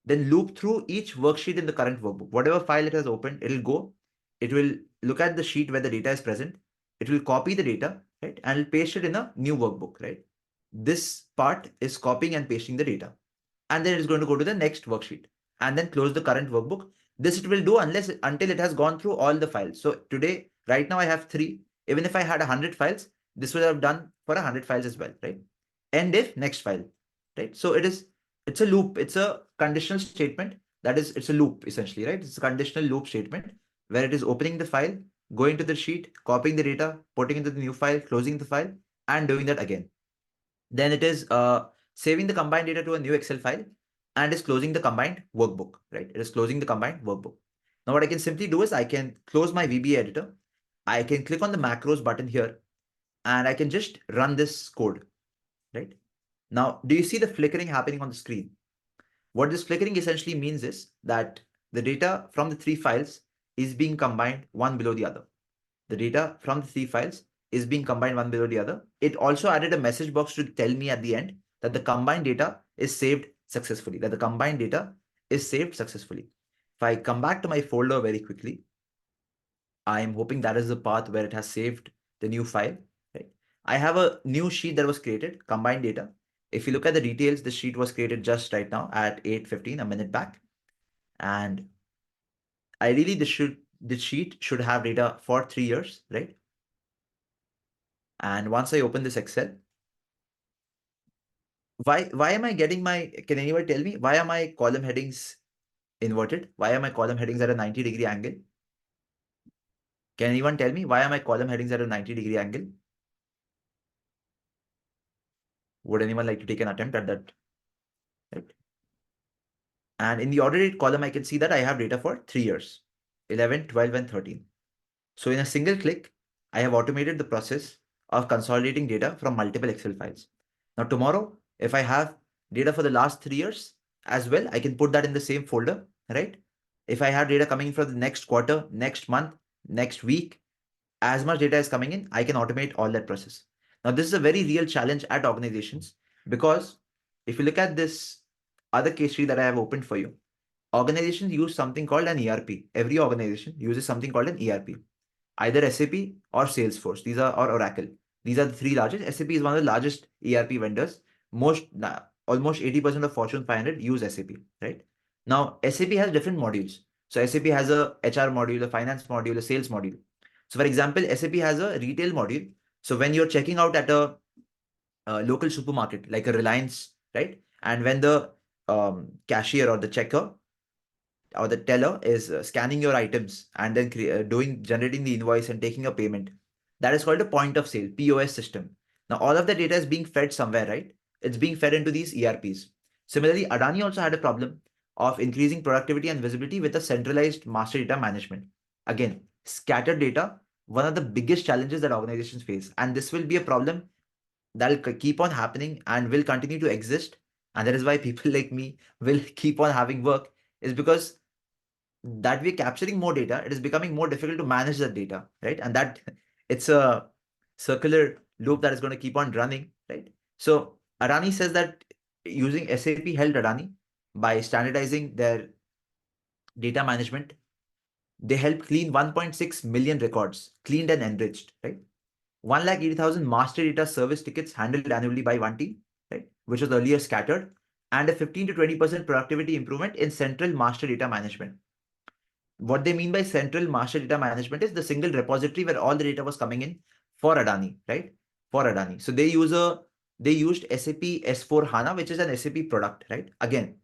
[SPEAKER 2] then loop through each worksheet in the current workbook. Whatever file it has opened, it'll go. It will look at the sheet where the data is present. It will copy the data, right? And it'll paste it in a new workbook, right? This part is copying and pasting the data. And then it's going to go to the next worksheet and then close the current workbook. This it will do until it has gone through all the files. So today, right now I have 3. Even if I had 100 files, this would have done for 100 files as well, right? End if next file, right? So it's a loop. It's a conditional statement. That is, it's a loop essentially, right? It's a conditional loop statement where it is opening the file, going to the sheet, copying the data, putting into the new file, closing the file, and doing that again. Then it is saving the combined data to a new Excel file and is closing the combined workbook, right? It is closing the combined workbook. Now what I can simply do is I can close my VBA editor. I can click on the macros button here and I can just run this code, right? Now, do you see the flickering happening on the screen? What this flickering essentially means is that the data from the 3 files is being combined one below the other. The data from the 3 files is being combined one below the other. It also added a message box to tell me at the end that the combined data is saved successfully, that the combined data is saved successfully. If I come back to my folder very quickly, I'm hoping that is the path where it has saved the new file, right? I have a new sheet that was created, combined data. If you look at the details, the sheet was created just right now at 8:15, a minute back. And ideally, the sheet should have data for 3 years, right? And once I open this Excel, why am I getting can anyone tell me why are my column headings inverted? Why are my column headings at a 90-degree angle? Can anyone tell me why are my column headings at a 90-degree angle? Would anyone like to take an attempt at that? Right? And in the order date column, I can see that I have data for 3 years, 11, 12, and 13. So in a single click, I have automated the process of consolidating data from multiple Excel files. Now tomorrow, if I have data for the last 3 years as well, I can put that in the same folder, right? If I have data coming in for the next quarter, next month, next week, as much data is coming in, I can automate all that process. Now, this is a very real challenge at organizations because if you look at this other case study that I have opened for you, organizations use something called an ERP. Every organization uses something called an ERP, either SAP or Salesforce. These are or Oracle. These are the three largest. SAP is one of the largest ERP vendors. Almost 80% of Fortune 500 use SAP, right? Now, SAP has different modules. So SAP has a HR module, a finance module, a sales module. So for example, SAP has a retail module. So when you're checking out at a local supermarket like a Reliance, right? And when the cashier or the checker or the teller is scanning your items and then generating the invoice and taking a payment. That is called a point of sale, POS system. Now, all of the data is being fed somewhere, right? It's being fed into these ERPs. Similarly, Adani also had a problem of increasing productivity and visibility with a centralized master data management. Again, scattered data, one of the biggest challenges that organizations face. And this will be a problem that'll keep on happening and will continue to exist. And that is why people like me will keep on having work, is because that we're capturing more data, it is becoming more difficult to manage that data, right? And that it's a circular loop that is going to keep on running, right? So Adani says that using SAP helped Adani by standardizing their data management. They helped clean 1.6 million records, cleaned and enriched, right? 180,000 master data service tickets handled annually by one team, right? Which was earlier scattered, and a 15 to 20% productivity improvement in central master data management. What they mean by central master data management is the single repository where all the data was coming in for Adani, right? For Adani. So they used SAP S4 HANA, which is an SAP product, right? Again,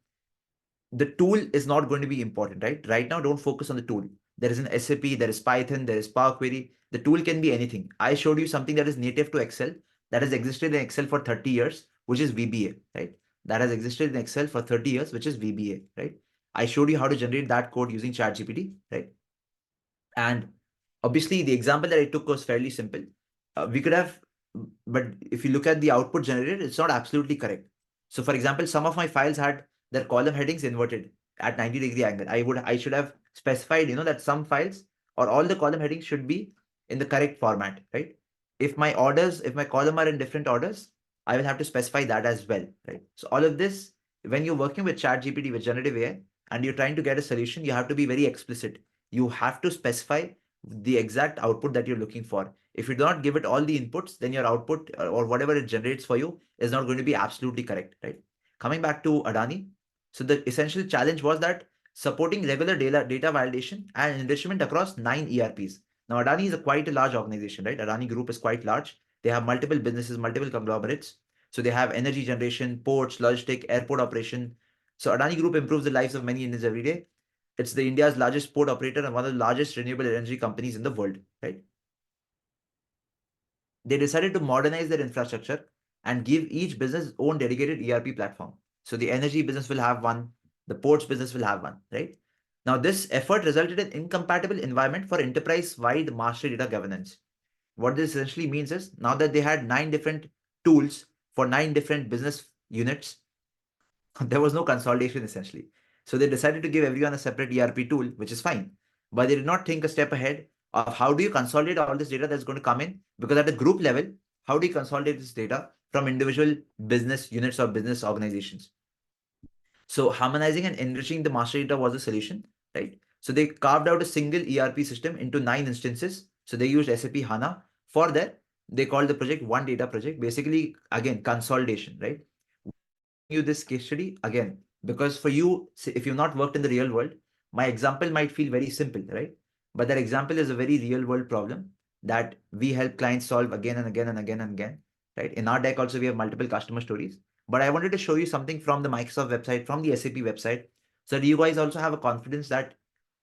[SPEAKER 2] the tool is not going to be important, right? Right now, don't focus on the tool. There is an SAP, there is Python, there is Power Query. The tool can be anything. I showed you something that is native to Excel, that has existed in Excel for 30 years, which is VBA, right? That has existed in Excel for 30 years, which is VBA, right? I showed you how to generate that code using ChatGPT, right? And obviously, the example that I took was fairly simple. We could have, but if you look at the output generated, it's not absolutely correct. So, for example, some of my files had their column headings inverted at 90-degree angle. I should have specified, that some files or all the column headings should be in the correct format, right? If my column are in different orders, I will have to specify that as well, right? So all of this, when you're working with ChatGPT, with generative AI, and you're trying to get a solution, you have to be very explicit. You have to specify the exact output that you're looking for. If you do not give it all the inputs, then your output or whatever it generates for you is not going to be absolutely correct, right? Coming back to Adani, so the essential challenge was that supporting regular data validation and enrichment across 9 ERPs. Now, Adani is quite a large organization, right? Adani Group is quite large. They have multiple businesses, multiple conglomerates. So they have energy generation, ports, logistic, airport operation. So Adani Group improves the lives of many Indians every day. It's the India's largest port operator and one of the largest renewable energy companies in the world, right? They decided to modernize their infrastructure and give each business its own dedicated ERP platform. So the energy business will have one, the ports business will have one, right? Now, this effort resulted in incompatible environment for enterprise-wide master data governance. What this essentially means is now that they had 9 different tools for 9 different business units, there was no consolidation essentially. So they decided to give everyone a separate ERP tool, which is fine. But they did not think a step ahead of how do you consolidate all this data that's going to come in? Because at a group level, how do you consolidate this data from individual business units or business organizations? So harmonizing and enriching the master data was a solution, right? So they carved out a single ERP system into 9 instances. So they used SAP HANA for that. They called the project One Data Project. Basically, again, consolidation, right? Why I'm showing you this case study again? Because for you, if you've not worked in the real world, my example might feel very simple, right? But that example is a very real world problem that we help clients solve again and again and again and again, right? In our deck also, we have multiple customer stories, but I wanted to show you something from the Microsoft website, from the SAP website, so that you guys also have a confidence that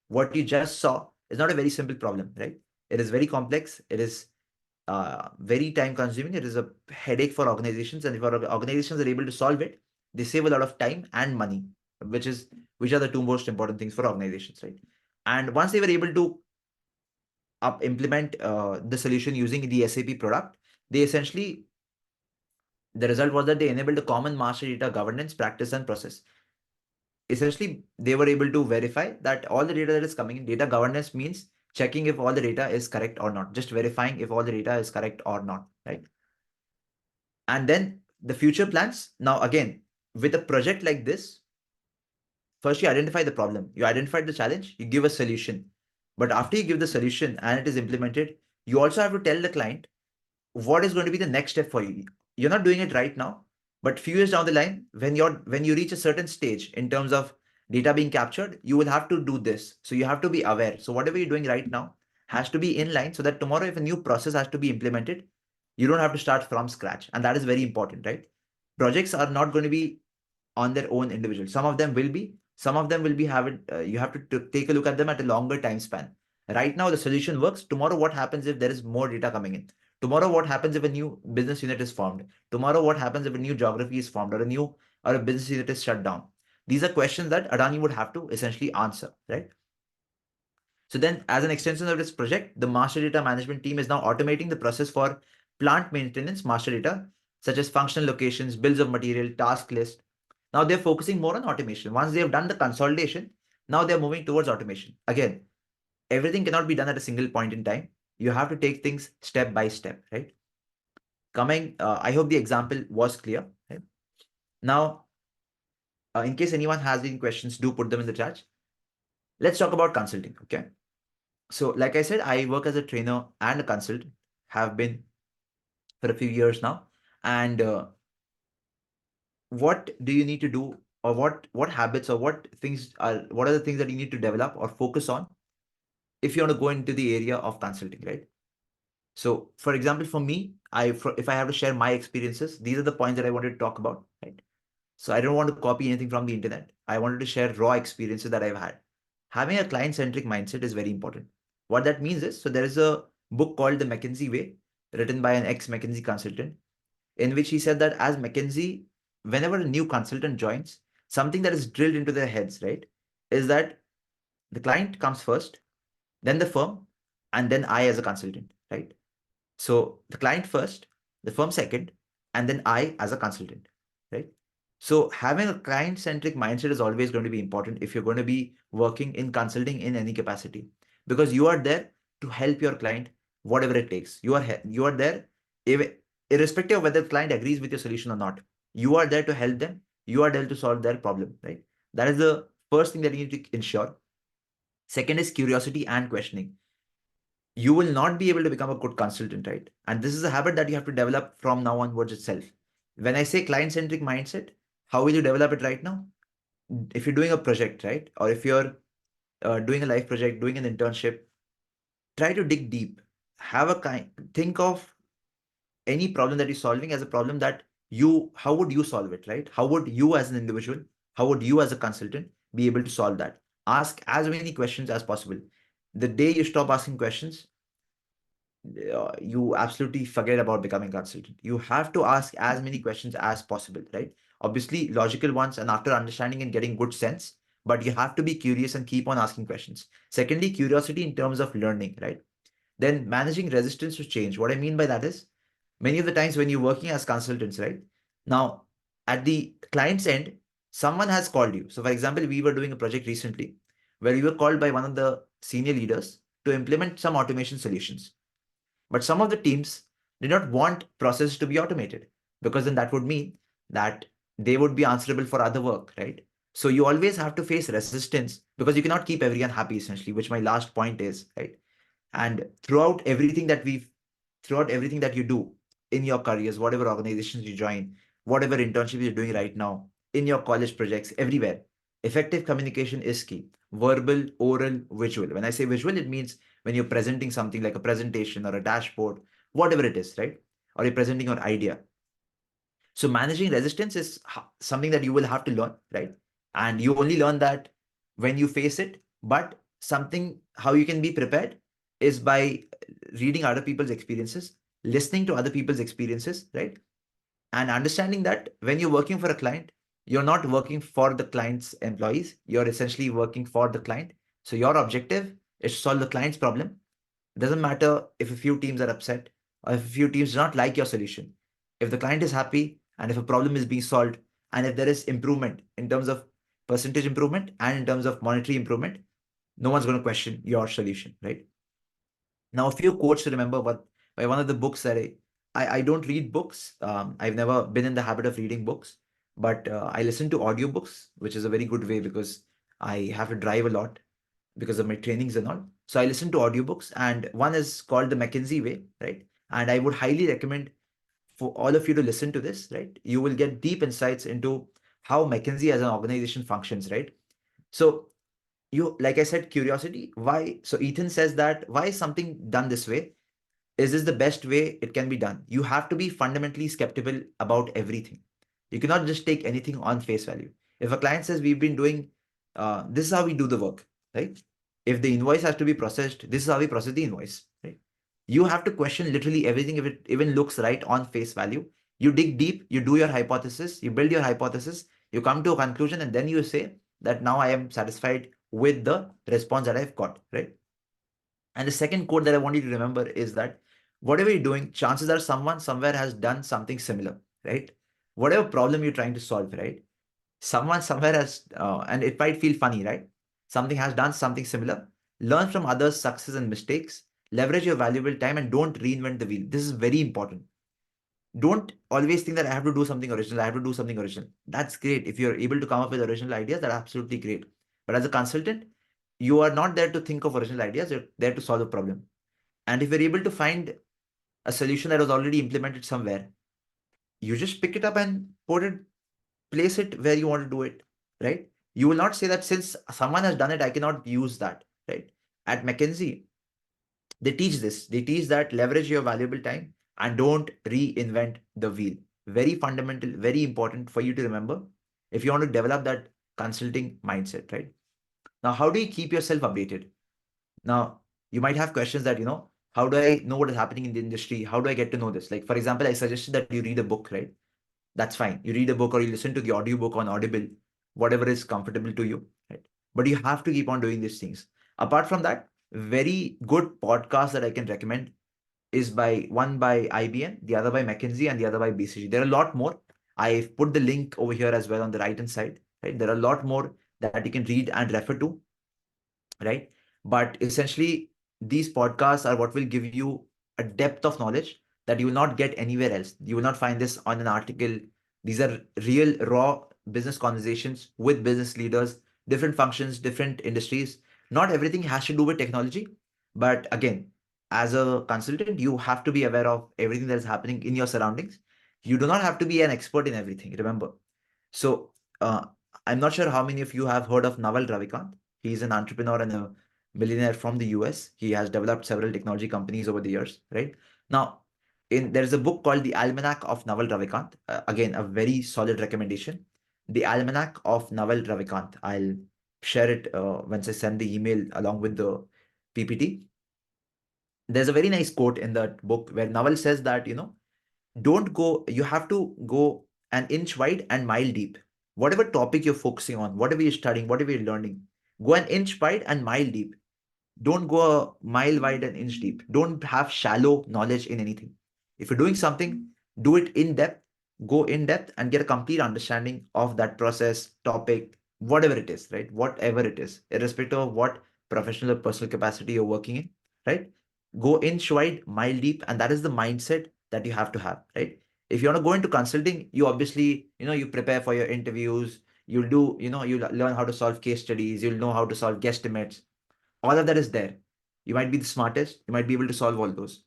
[SPEAKER 2] what you just saw is not a very simple problem, right? It is very complex. It is very time consuming. It is a headache for organizations. And if our organizations are able to solve it, they save a lot of time and money, which are the two most important things for organizations, right? And once they were able to implement the solution using the SAP product, they essentially the result was that they enabled a common master data governance practice and process. Essentially, they were able to verify that all the data that is coming in, data governance means checking if all the data is correct or not, just verifying if all the data is correct or not, right? And then the future plans. Now, again, with a project like this, first you identify the problem, you identify the challenge, you give a solution. But after you give the solution and it is implemented, you also have to tell the client what is going to be the next step for you. You're not doing it right now, but few years down the line, when you reach a certain stage in terms of data being captured, you will have to do this. So you have to be aware. So whatever you're doing right now has to be in line so that tomorrow, if a new process has to be implemented, you don't have to start from scratch. And that is very important, right? Projects are not going to be on their own individual. Some of them will be, some of them will be having, you have to take a look at them at a longer time span. Right now, the solution works. Tomorrow, what happens if there is more data coming in? Tomorrow, what happens if a new business unit is formed? Tomorrow, what happens if a new geography is formed or a business unit is shut down? These are questions that Adani would have to essentially answer, right? So then, as an extension of this project, the master data management team is now automating the process for plant maintenance master data, such as functional locations, bills of material, task list. Now they're focusing more on automation. Once they have done the consolidation, now they're moving towards automation. Again, everything cannot be done at a single point in time. You have to take things step by step, right? I hope the example was clear. Right? Now, in case anyone has any questions, do put them in the chat. Let's talk about consulting, okay? So, like I said, I work as a trainer and a consultant, have been for a few years now. And what do you need to do, or what habits, or what are the things that you need to develop or focus on if you want to go into the area of consulting, right? So, for example, for me, if I have to share my experiences, these are the points that I wanted to talk about, right? So I don't want to copy anything from the internet. I wanted to share raw experiences that I've had. Having a client-centric mindset is very important. What that means is, so there is a book called The McKinsey Way, written by an ex-McKinsey consultant, in which he said that as McKinsey, whenever a new consultant joins, something that is drilled into their heads, right, is that the client comes first, then the firm, and then I as a consultant, right? So the client first, the firm second, and then I as a consultant, right? So having a client-centric mindset is always going to be important if you're going to be working in consulting in any capacity, because you are there to help your client, whatever it takes. You are there, if, irrespective of whether the client agrees with your solution or not. You are there to help them. You are there to solve their problem, right? That is the first thing that you need to ensure. Second is curiosity and questioning. You will not be able to become a good consultant, right? And this is a habit that you have to develop from now onwards itself. When I say client-centric mindset, how will you develop it right now? If you're doing a project, right? Or if you're doing a life project, doing an internship, try to dig deep. Think of any problem that you're solving as a problem that how would you solve it, right? How would you as an individual, how would you as a consultant be able to solve that? Ask as many questions as possible. The day you stop asking questions, you absolutely forget about becoming a consultant. You have to ask as many questions as possible, right? Obviously, logical ones, and after understanding and getting good sense, but you have to be curious and keep on asking questions. Secondly, curiosity in terms of learning, right? Then managing resistance to change. What I mean by that is, many of the times when you're working as consultants, right? Now, at the client's end, someone has called you. So, for example, we were doing a project recently where we were called by one of the senior leaders to implement some automation solutions. But some of the teams did not want processes to be automated, because then that would mean that they would be answerable for other work, right? So you always have to face resistance, because you cannot keep everyone happy, essentially, which my last point is, right? And throughout everything that you do in your careers, whatever organizations you join, whatever internships you're doing right now, in your college projects, everywhere, effective communication is key. Verbal, oral, visual. When I say visual, it means when you're presenting something like a presentation or a dashboard, whatever it is, right? Or you're presenting your idea. So managing resistance is something that you will have to learn, right? And you only learn that when you face it. But something how you can be prepared is by reading other people's experiences, listening to other people's experiences, right? And understanding that when you're working for a client, you're not working for the client's employees. You're essentially working for the client. So your objective is to solve the client's problem. It doesn't matter if a few teams are upset or if a few teams do not like your solution. If the client is happy and if a problem is being solved and if there is improvement in terms of percentage improvement and in terms of monetary improvement, no one's going to question your solution, right? Now, a few quotes to remember, but by one of the books that I don't read books. I've never been in the habit of reading books, but I listen to audiobooks, which is a very good way because I have to drive a lot because of my trainings and all. So I listen to audiobooks, and one is called The McKinsey Way, right? And I would highly recommend for all of you to listen to this, right? You will get deep insights into how McKinsey as an organization functions, right? So you, like I said, curiosity. Why? So Ethan says that why is something done this way? Is this the best way it can be done? You have to be fundamentally skeptical about everything. You cannot just take anything on face value. If a client says we've been doing, this is how we do the work, right? If the invoice has to be processed, this is how we process the invoice, right? You have to question literally everything if it even looks right on face value. You dig deep, you do your hypothesis, you build your hypothesis, you come to a conclusion, and then you say that now I am satisfied with the response that I've got, right? And the second quote that I want you to remember is that whatever you're doing, chances are someone somewhere has done something similar, right? Whatever problem you're trying to solve, right? Someone somewhere has, and it might feel funny, right? Something has done something similar. Learn from others' success and mistakes. Leverage your valuable time and don't reinvent the wheel. This is very important. Don't always think that I have to do something original. I have to do something original. That's great. If you're able to come up with original ideas, that's absolutely great. But as a consultant, you are not there to think of original ideas. You're there to solve a problem. And if you're able to find a solution that was already implemented somewhere, you just pick it up and put it, place it where you want to do it, right? You will not say that since someone has done it, I cannot use that, right? At McKinsey, they teach this. They teach that leverage your valuable time and don't reinvent the wheel. Very fundamental, very important for you to remember if you want to develop that consulting mindset, right? Now, how do you keep yourself updated? Now, you might have questions that, how do I know what is happening in the industry? How do I get to know this? Like, for example, I suggested that you read a book, right? That's fine. You read a book or you listen to the audiobook on Audible, whatever is comfortable to you, right? But you have to keep on doing these things. Apart from that, very good podcast that I can recommend is by one by IBM, the other by McKinsey, and the other by BCG. There are a lot more. I've put the link over here as well on the right hand side, right? There are a lot more that you can read and refer to, right? But essentially, these podcasts are what will give you a depth of knowledge that you will not get anywhere else. You will not find this on an article. These are real, raw business conversations with business leaders, different functions, different industries. Not everything has to do with technology. But again, as a consultant, you have to be aware of everything that is happening in your surroundings. You do not have to be an expert in everything, remember. So, I'm not sure how many of you have heard of Naval Ravikant. He's an entrepreneur and a millionaire from the US. He has developed several technology companies over the years, right? Now, there's a book called The Almanac of Naval Ravikant. Again, a very solid recommendation. The Almanac of Naval Ravikant. I'll share it once I send the email along with the PPT. There's a very nice quote in that book where Naval says that, don't go, you have to go an inch wide and mile deep. Whatever topic you're focusing on, whatever you're studying, whatever you're learning, go an inch wide and mile deep. Don't go a mile wide and inch deep. Don't have shallow knowledge in anything. If you're doing something, do it in depth, go in depth and get a complete understanding of that process, topic, whatever it is, right? Whatever it is, irrespective of what professional or personal capacity you're working in, right? Go inch wide, mile deep, and that is the mindset that you have to have, right? If you want to go into consulting, you obviously, you prepare for your interviews, you'll do, you learn how to solve case studies, you'll know how to solve guesstimates. All of that is there. You might be the smartest, you might be able to solve all those.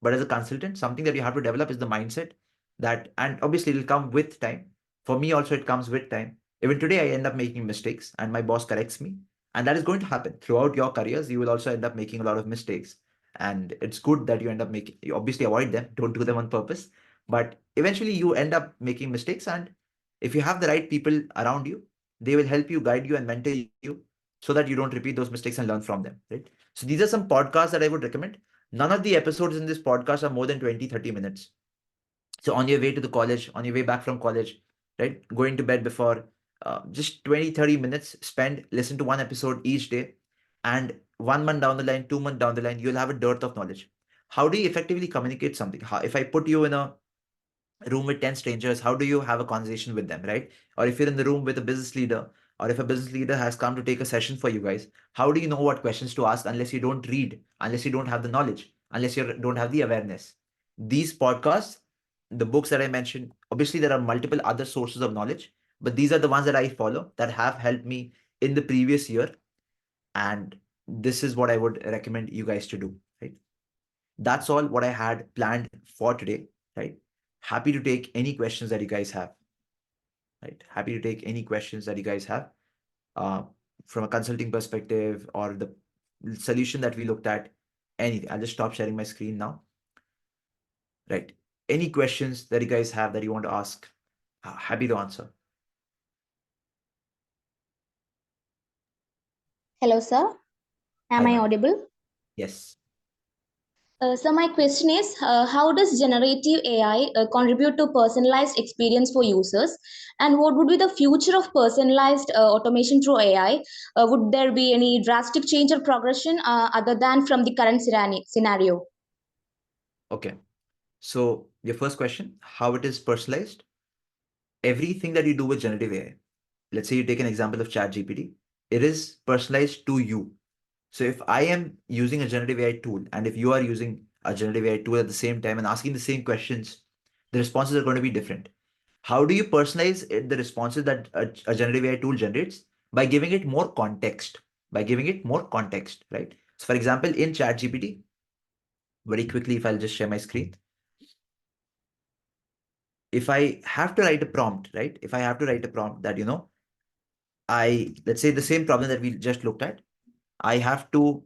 [SPEAKER 2] But as a consultant, something that you have to develop is the mindset that, and obviously it'll come with time. For me also, it comes with time. Even today, I end up making mistakes and my boss corrects me. And that is going to happen throughout your careers. You will also end up making a lot of mistakes. And it's good that you end up making, you obviously avoid them, don't do them on purpose. But eventually you end up making mistakes. And if you have the right people around you, they will help you, guide you, and mentor you so that you don't repeat those mistakes and learn from them, right? So these are some podcasts that I would recommend. None of the episodes in this podcast are more than 20-30 minutes. So on your way to the college, on your way back from college, right, going to bed before, just 20-30 minutes, spend, listen to one episode each day. And 1 month down the line, 2 months down the line, you'll have a dearth of knowledge. How do you effectively communicate something? If I put you in a room with 10 strangers, how do you have a conversation with them, right? Or if you're in the room with a business leader, or if a business leader has come to take a session for you guys, how do you know what questions to ask unless you don't read, unless you don't have the knowledge, unless you don't have the awareness? These podcasts, the books that I mentioned, obviously there are multiple other sources of knowledge, but these are the ones that I follow that have helped me in the previous year. And this is what I would recommend you guys to do, right? That's all what I had planned for today, right? Happy to take any questions that you guys have, right? Happy to take any questions that you guys have uh, from a consulting perspective or the solution that we looked at, anything. I'll just stop sharing my screen now, right? Any questions that you guys have that you want to ask, happy to answer.
[SPEAKER 3] Hello, sir. Am
[SPEAKER 2] Hi,
[SPEAKER 3] I
[SPEAKER 2] ma'am.
[SPEAKER 3] audible?
[SPEAKER 2] Yes.
[SPEAKER 3] So my question is, how does generative AI contribute to personalized experience for users, and what would be the future of personalized automation through AI? Would there be any drastic change or progression other than from the current scenario?
[SPEAKER 2] Okay. So your first question, how it is personalized? Everything that you do with generative AI, let's say you take an example of ChatGPT, it is personalized to you. So if I am using a generative AI tool, and if you are using a generative AI tool at the same time and asking the same questions, the responses are going to be different. How do you personalize the responses that a generative AI tool generates? By giving it more context. By giving it more context, right? So for example, in ChatGPT, very quickly, if I'll just share my screen, if I have to write a prompt, right? If I have to write a prompt that, let's say the same problem that we just looked at, I have to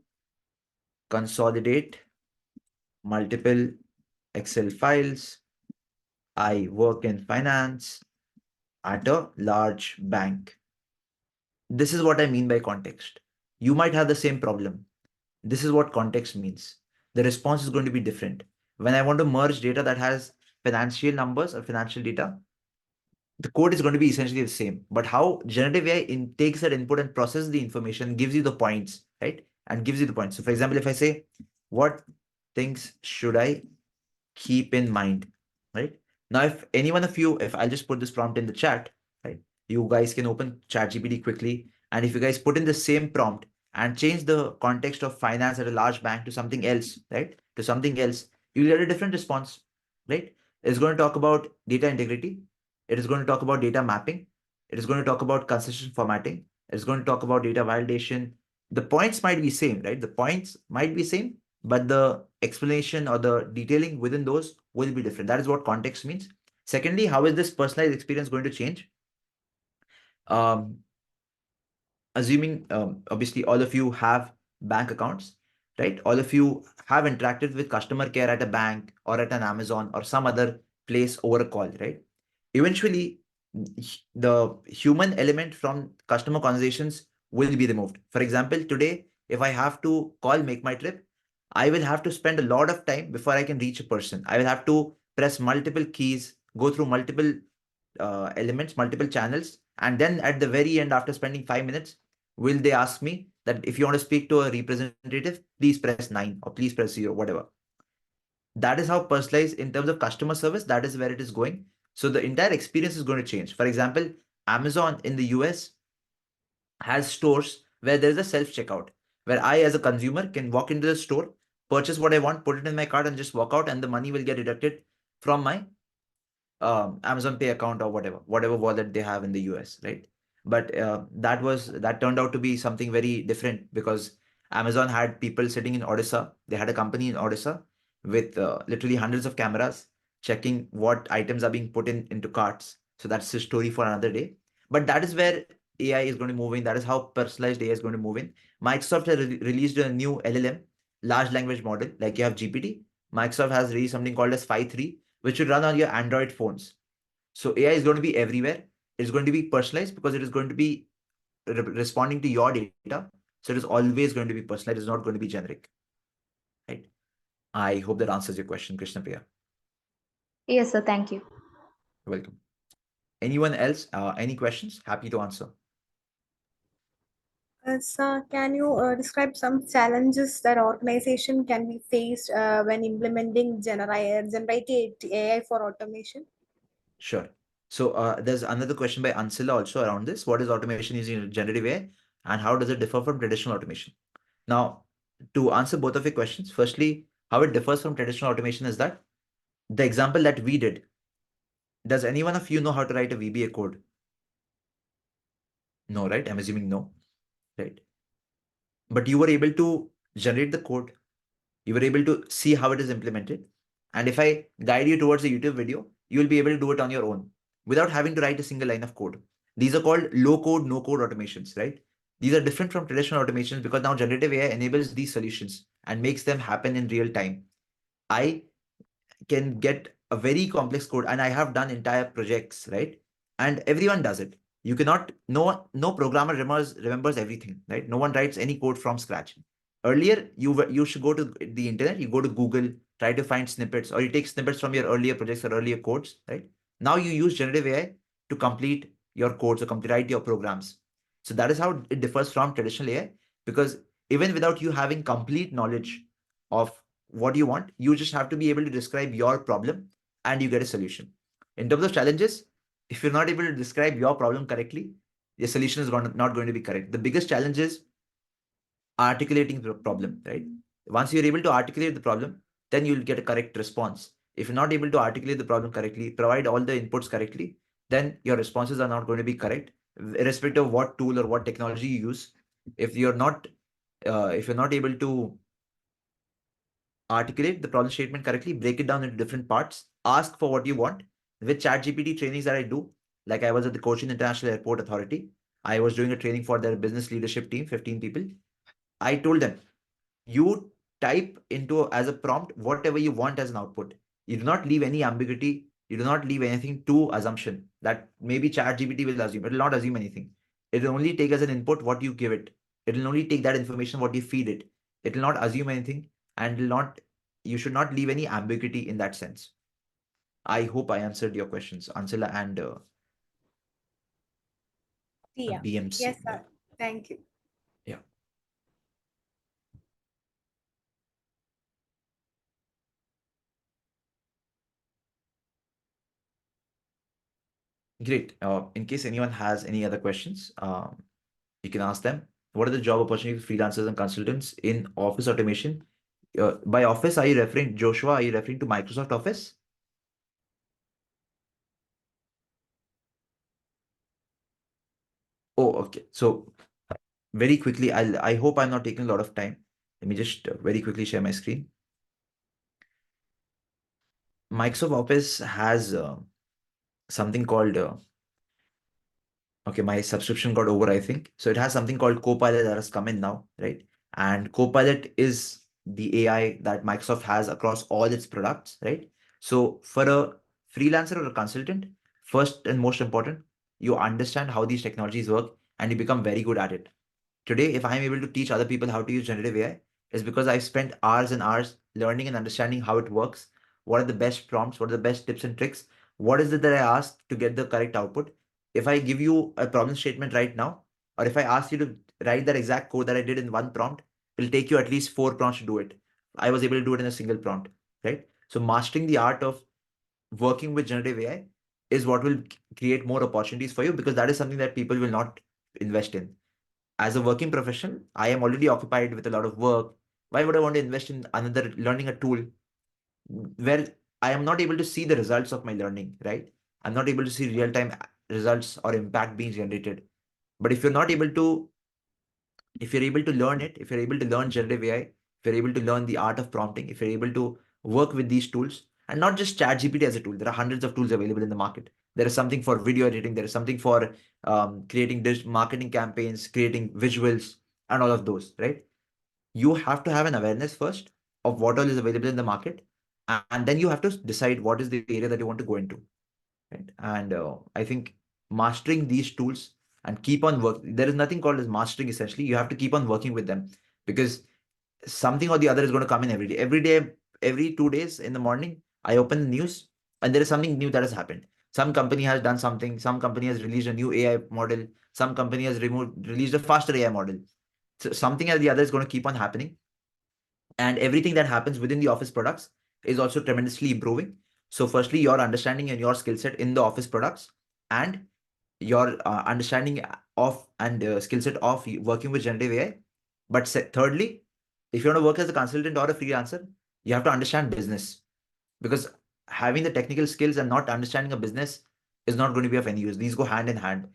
[SPEAKER 2] consolidate multiple Excel files. I work in finance at a large bank. This is what I mean by context. You might have the same problem. This is what context means. The response is going to be different. When I want to merge data that has financial numbers or financial data, the code is going to be essentially the same. But how generative AI takes that input and processes the information, gives you the points, right? And gives you the points. So for example, if I say, what things should I keep in mind, right? Now, if any one of you, if I'll just put this prompt in the chat, right? You guys can open ChatGPT quickly. And if you guys put in the same prompt and change the context of finance at a large bank to something else, right? To something else, you'll get a different response, right? It's going to talk about data integrity. It is going to talk about data mapping. It is going to talk about consistent formatting. It's going to talk about data validation. The points might be same, right? The points might be same, but the explanation or the detailing within those will be different. That is what context means. Secondly, how is this personalized experience going to change? Um, Assuming obviously all of you have bank accounts, right? All of you have interacted with customer care at a bank or at an Amazon or some other place over a call, right? Eventually, the human element from customer conversations will be removed. For example, today, if I have to call Make My Trip, I will have to spend a lot of time before I can reach a person. I will have to press multiple keys, go through multiple elements, multiple channels. And then at the very end, after spending 5 minutes, will they ask me that if you want to speak to a representative, please press 9 or please press 0, whatever. That is how personalized in terms of customer service, that is where it is going. So the entire experience is going to change. For example, Amazon in the US has stores where there's a self checkout. where I, as a consumer, can walk into the store, purchase what I want, put it in my cart, and just walk out, and the money will get deducted from my Amazon Pay account or whatever wallet they have in the US, right? But that turned out to be something very different because Amazon had people sitting in Odisha. They had a company in Odisha with literally hundreds of cameras checking what items are being put into carts. So that's a story for another day. But that is where AI is going to move in. That is how personalized AI is going to move in. Microsoft has released a new LLM, large language model, like you have GPT. Microsoft has released something called as Phi 3, which should run on your Android phones. So AI is going to be everywhere. It's going to be personalized because it is going to be responding to your data. So it is always going to be personalized. It's not going to be generic. Right. I hope that answers your question, Krishna Priya.
[SPEAKER 3] Yes, sir. Thank you.
[SPEAKER 2] You're welcome. Anyone else? Any questions? Happy to answer.
[SPEAKER 1] Sir, can you describe some challenges that organization can be faced when implementing generative AI for automation?
[SPEAKER 2] Sure. So there's another question by Ansila also around this. What is automation using generative AI and how does it differ from traditional automation? Now, to answer both of your questions, firstly, how it differs from traditional automation is that the example that we did, does any one of you know how to write a VBA code? No, right? I'm assuming no, right? But you were able to generate the code. You were able to see how it is implemented. And if I guide you towards a YouTube video, you will be able to do it on your own without having to write a single line of code. These are called low code, no code automations, right? These are different from traditional automations because now generative AI enables these solutions and makes them happen in real time. I can get a very complex code, and I have done entire projects, right? And everyone does it. You cannot, no programmer remembers everything, right? No one writes any code from scratch. Earlier, you should go to the internet, you go to Google, try to find snippets, or you take snippets from your earlier projects or earlier codes, right? Now you use generative AI to complete your codes or write your programs. So that is how it differs from traditional AI, because even without you having complete knowledge of what you want, you just have to be able to describe your problem and you get a solution. In terms of challenges, if you're not able to describe your problem correctly, your solution is not going to be correct. The biggest challenge is articulating the problem, right? Once you're able to articulate the problem, then you'll get a correct response. If you're not able to articulate the problem correctly, provide all the inputs correctly, then your responses are not going to be correct, irrespective of what tool or what technology you use. If you're not able to articulate the problem statement correctly, break it down into different parts, ask for what you want. With ChatGPT trainings that I do, like I was at the Cochin International Airport Authority, I was doing a training for their business leadership team, 15 people. I told them, you type into as a prompt whatever you want as an output. You do not leave any ambiguity. You do not leave anything to assumption that maybe ChatGPT will assume. It will not assume anything. It will only take as an input what you give it. It will only take that information what you feed it. It will not assume anything, and will not. You should not leave any ambiguity in that sense. I hope I answered your questions, Ansela and
[SPEAKER 1] Yeah.
[SPEAKER 2] BMC.
[SPEAKER 1] Yes, sir. Thank you.
[SPEAKER 2] Yeah. Great. In case anyone has any other questions, you can ask them. What are the job opportunities for freelancers and consultants in office automation? By office, are you referring, Joshua, are you referring to Microsoft Office? Oh, okay. So very quickly, I hope I'm not taking a lot of time. Let me just very quickly share my screen. Microsoft Office has something called okay, my subscription got over, I think. So it has something called Copilot that has come in now, right? And Copilot is the AI that Microsoft has across all its products, right? So for a freelancer or a consultant, first and most important, you understand how these technologies work and you become very good at it. Today, if I'm able to teach other people how to use generative AI, it's because I've spent hours and hours learning and understanding how it works. What are the best prompts? What are the best tips and tricks? What is it that I ask to get the correct output? If I give you a problem statement right now, or if I ask you to write that exact code that I did in one prompt, it'll take you at least 4 prompts to do it. I was able to do it in a single prompt, right? So mastering the art of working with generative AI is what will create more opportunities for you, because that is something that people will not invest in. as a working professional, I am already occupied with a lot of work. Why would I want to invest in another learning a tool where I am not able to see the results of my learning, right? I'm not able to see real time results or impact being generated. But if you're not able to, if you're able to learn it, if you're able to learn generative AI, if you're able to learn the art of prompting, if you're able to work with these tools, and not just ChatGPT as a tool, there are hundreds of tools available in the market. There is something for video editing, there is something for creating marketing campaigns, creating visuals, and all of those, right? You have to have an awareness first of what all is available in the market, and then you have to decide what is the area that you want to go into, right? And I think mastering these tools and keep on working, there is nothing called as mastering. Essentially, you have to keep on working with them, because something or the other is going to come in every day. Every 2 days in the morning, I open the news and there is something new that has happened. Some company has done something, some company has released a new AI model, some company has released a faster AI model. So something or the other is going to keep on happening, and everything that happens within the office products is also tremendously improving. So firstly, your understanding and your skill set in the office products, and your understanding of and skill set of working with generative AI. But thirdly, if you want to work as a consultant or a freelancer, you have to understand business, because having the technical skills and not understanding a business is not going to be of any use. These go hand in hand,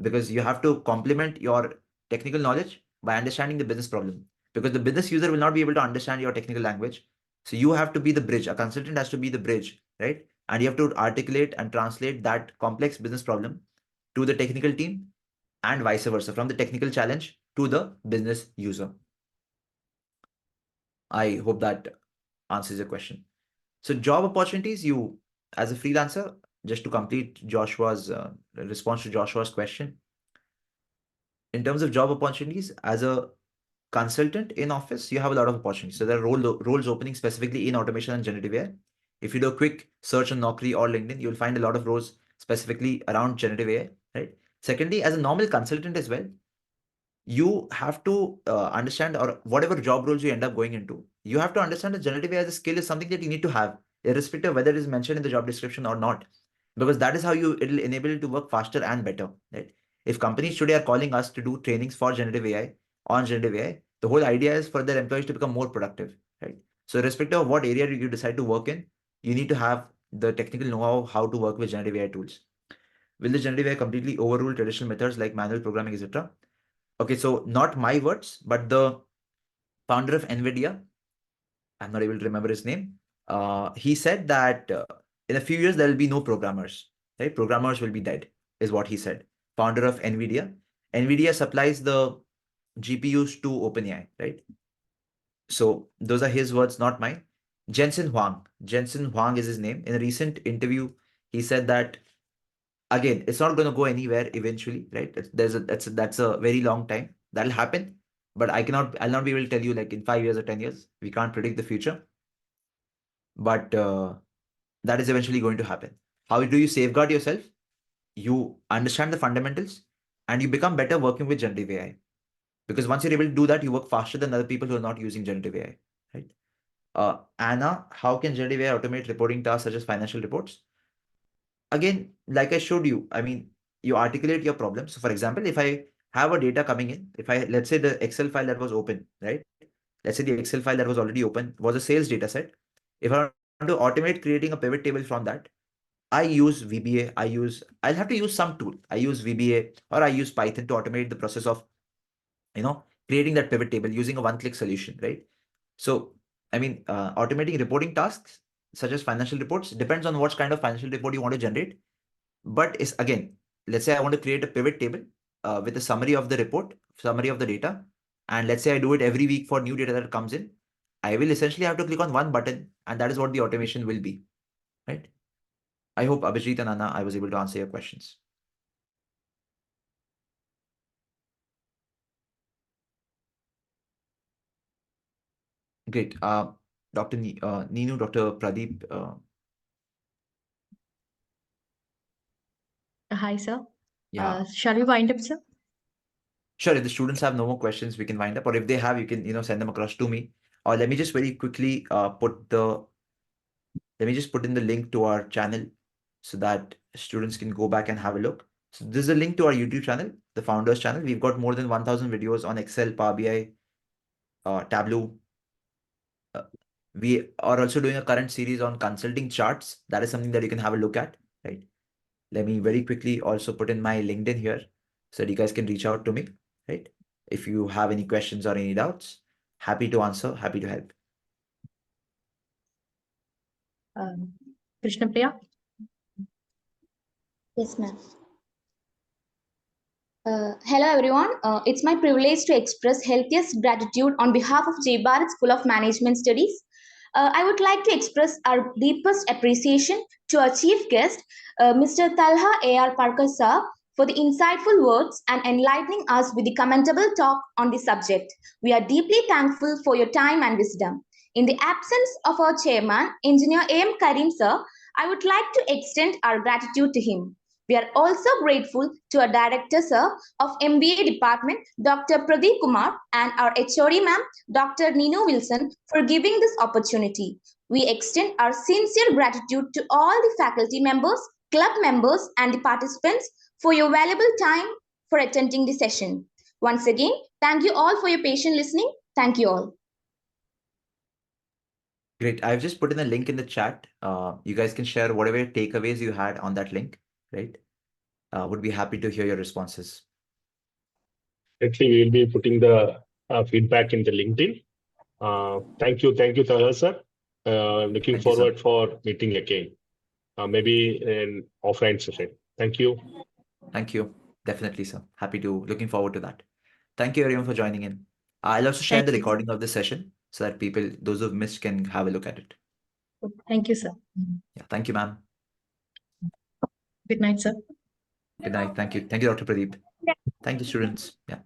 [SPEAKER 2] because you have to complement your technical knowledge by understanding the business problem, because the business user will not be able to understand your technical language. So you have to be the bridge. A consultant has to be the bridge, right? And you have to articulate and translate that complex business problem to the technical team, and vice versa, from the technical challenge to the business user. I hope that answers your question. So job opportunities, you as a freelancer, just to complete Joshua's response to Joshua's question, in terms of job opportunities, as a consultant in office, you have a lot of opportunities. So there are roles opening specifically in automation and generative AI. If you do a quick search on Naukri or LinkedIn, you'll find a lot of roles specifically around generative AI, right? Secondly, as a normal consultant as well, you have to understand, or whatever job roles you end up going into, you have to understand that generative AI as a skill is something that you need to have, irrespective of whether it is mentioned in the job description or not, because that is how it'll enable you to work faster and better, right? If companies today are calling us to do trainings for generative AI, on generative AI, the whole idea is for their employees to become more productive, right? So irrespective of what area you decide to work in, you need to have the technical know-how how to work with generative AI tools. Will the generative AI completely overrule traditional methods like manual programming, etc.? Okay, so not my words, but the founder of NVIDIA, I'm not able to remember his name. He said that in a few years there will be no programmers, right? Programmers will be dead, is what he said. Founder of NVIDIA. NVIDIA supplies the GPUs to OpenAI, right? So those are his words, not mine. Jensen Huang. Jensen Huang is his name. In a recent interview, he said that again, it's not going to go anywhere eventually, right? That's a very long time. That'll happen, but I'll not be able to tell you like in 5 years or 10 years. We can't predict the future, but that is eventually going to happen. How do you safeguard yourself? You understand the fundamentals, and you become better working with generative AI. Because once you're able to do that, you work faster than other people who are not using generative AI, right? Anna, how can generative AI automate reporting tasks such as financial reports? Again, like I showed you, I mean, you articulate your problem. So for example, if I have a data coming in, if I, let's say the Excel file that was open, right? Let's say the Excel file that was already open was a sales data set. If I want to automate creating a pivot table from that, I'll have to use some tool. I use VBA or I use Python to automate the process of, creating that pivot table using a one-click solution, right? So, I mean, automating reporting tasks such as financial reports depends on what kind of financial report you want to generate. But it's again, let's say I want to create a pivot table with a summary of the report, summary of the data. And let's say I do it every week for new data that comes in. I will essentially have to click on one button, and that is what the automation will be, right? I hope Abhijit and Anna, I was able to answer your questions. Great. Dr. Ninu, Dr. Pradeep.
[SPEAKER 4] Hi, sir.
[SPEAKER 2] Yeah.
[SPEAKER 4] Shall we wind up, sir?
[SPEAKER 2] Sure. If the students have no more questions, we can wind up. Or if they have, you can, send them across to me. Or let me just very quickly let me just put in the link to our channel so that students can go back and have a look. So this is a link to our YouTube channel. the founders channel. We've got more than 1,000 videos on Excel, Power BI, Tableau. We are also doing a current series on consulting charts. That is something that you can have a look at, right? Let me very quickly also put in my LinkedIn here so that you guys can reach out to me, right? If you have any questions or any doubts, happy to answer, happy to help.
[SPEAKER 4] Krishna Priya?
[SPEAKER 3] Yes, ma'am. Hello everyone, it's my privilege to express healthiest gratitude on behalf of J Bharat School of Management Studies. I would like to express our deepest appreciation to our chief guest, Mr. Talha A.R. Parkar sir, for the insightful words and enlightening us with the commendable talk on the subject. We are deeply thankful for your time and wisdom. In the absence of our chairman, Engineer A.M. Karim sir, I would like to extend our gratitude to him. We are also grateful to our Director Sir of MBA Department, Dr. Pradeep Kumar, and our HOD Ma'am, Dr. Nino Wilson, for giving this opportunity. We extend our sincere gratitude to all the faculty members, club members, and the participants for your valuable time for attending the session. Once again, thank you all for your patient listening. Thank you all.
[SPEAKER 2] Great. I've just put in a link in the chat. You guys can share whatever takeaways you had on that link, right? Would be happy to hear your responses.
[SPEAKER 5] Actually, we will be putting the feedback in the LinkedIn. Thank you, Talha sir. Looking
[SPEAKER 2] Thank you, sir.
[SPEAKER 5] forward for meeting again, maybe in offline session. Thank you.
[SPEAKER 2] Thank you. Definitely, sir. Looking forward to that. Thank you everyone for joining in. I'll also share
[SPEAKER 4] Thank
[SPEAKER 2] the
[SPEAKER 4] you.
[SPEAKER 2] recording of the session so that people, those who've missed, can have a look at it.
[SPEAKER 4] Thank you, sir.
[SPEAKER 2] Yeah. Thank you, ma'am.
[SPEAKER 4] Good night, sir.
[SPEAKER 2] Good night. Thank you. Thank you, Dr. Pradeep. Thank you, students. Yeah.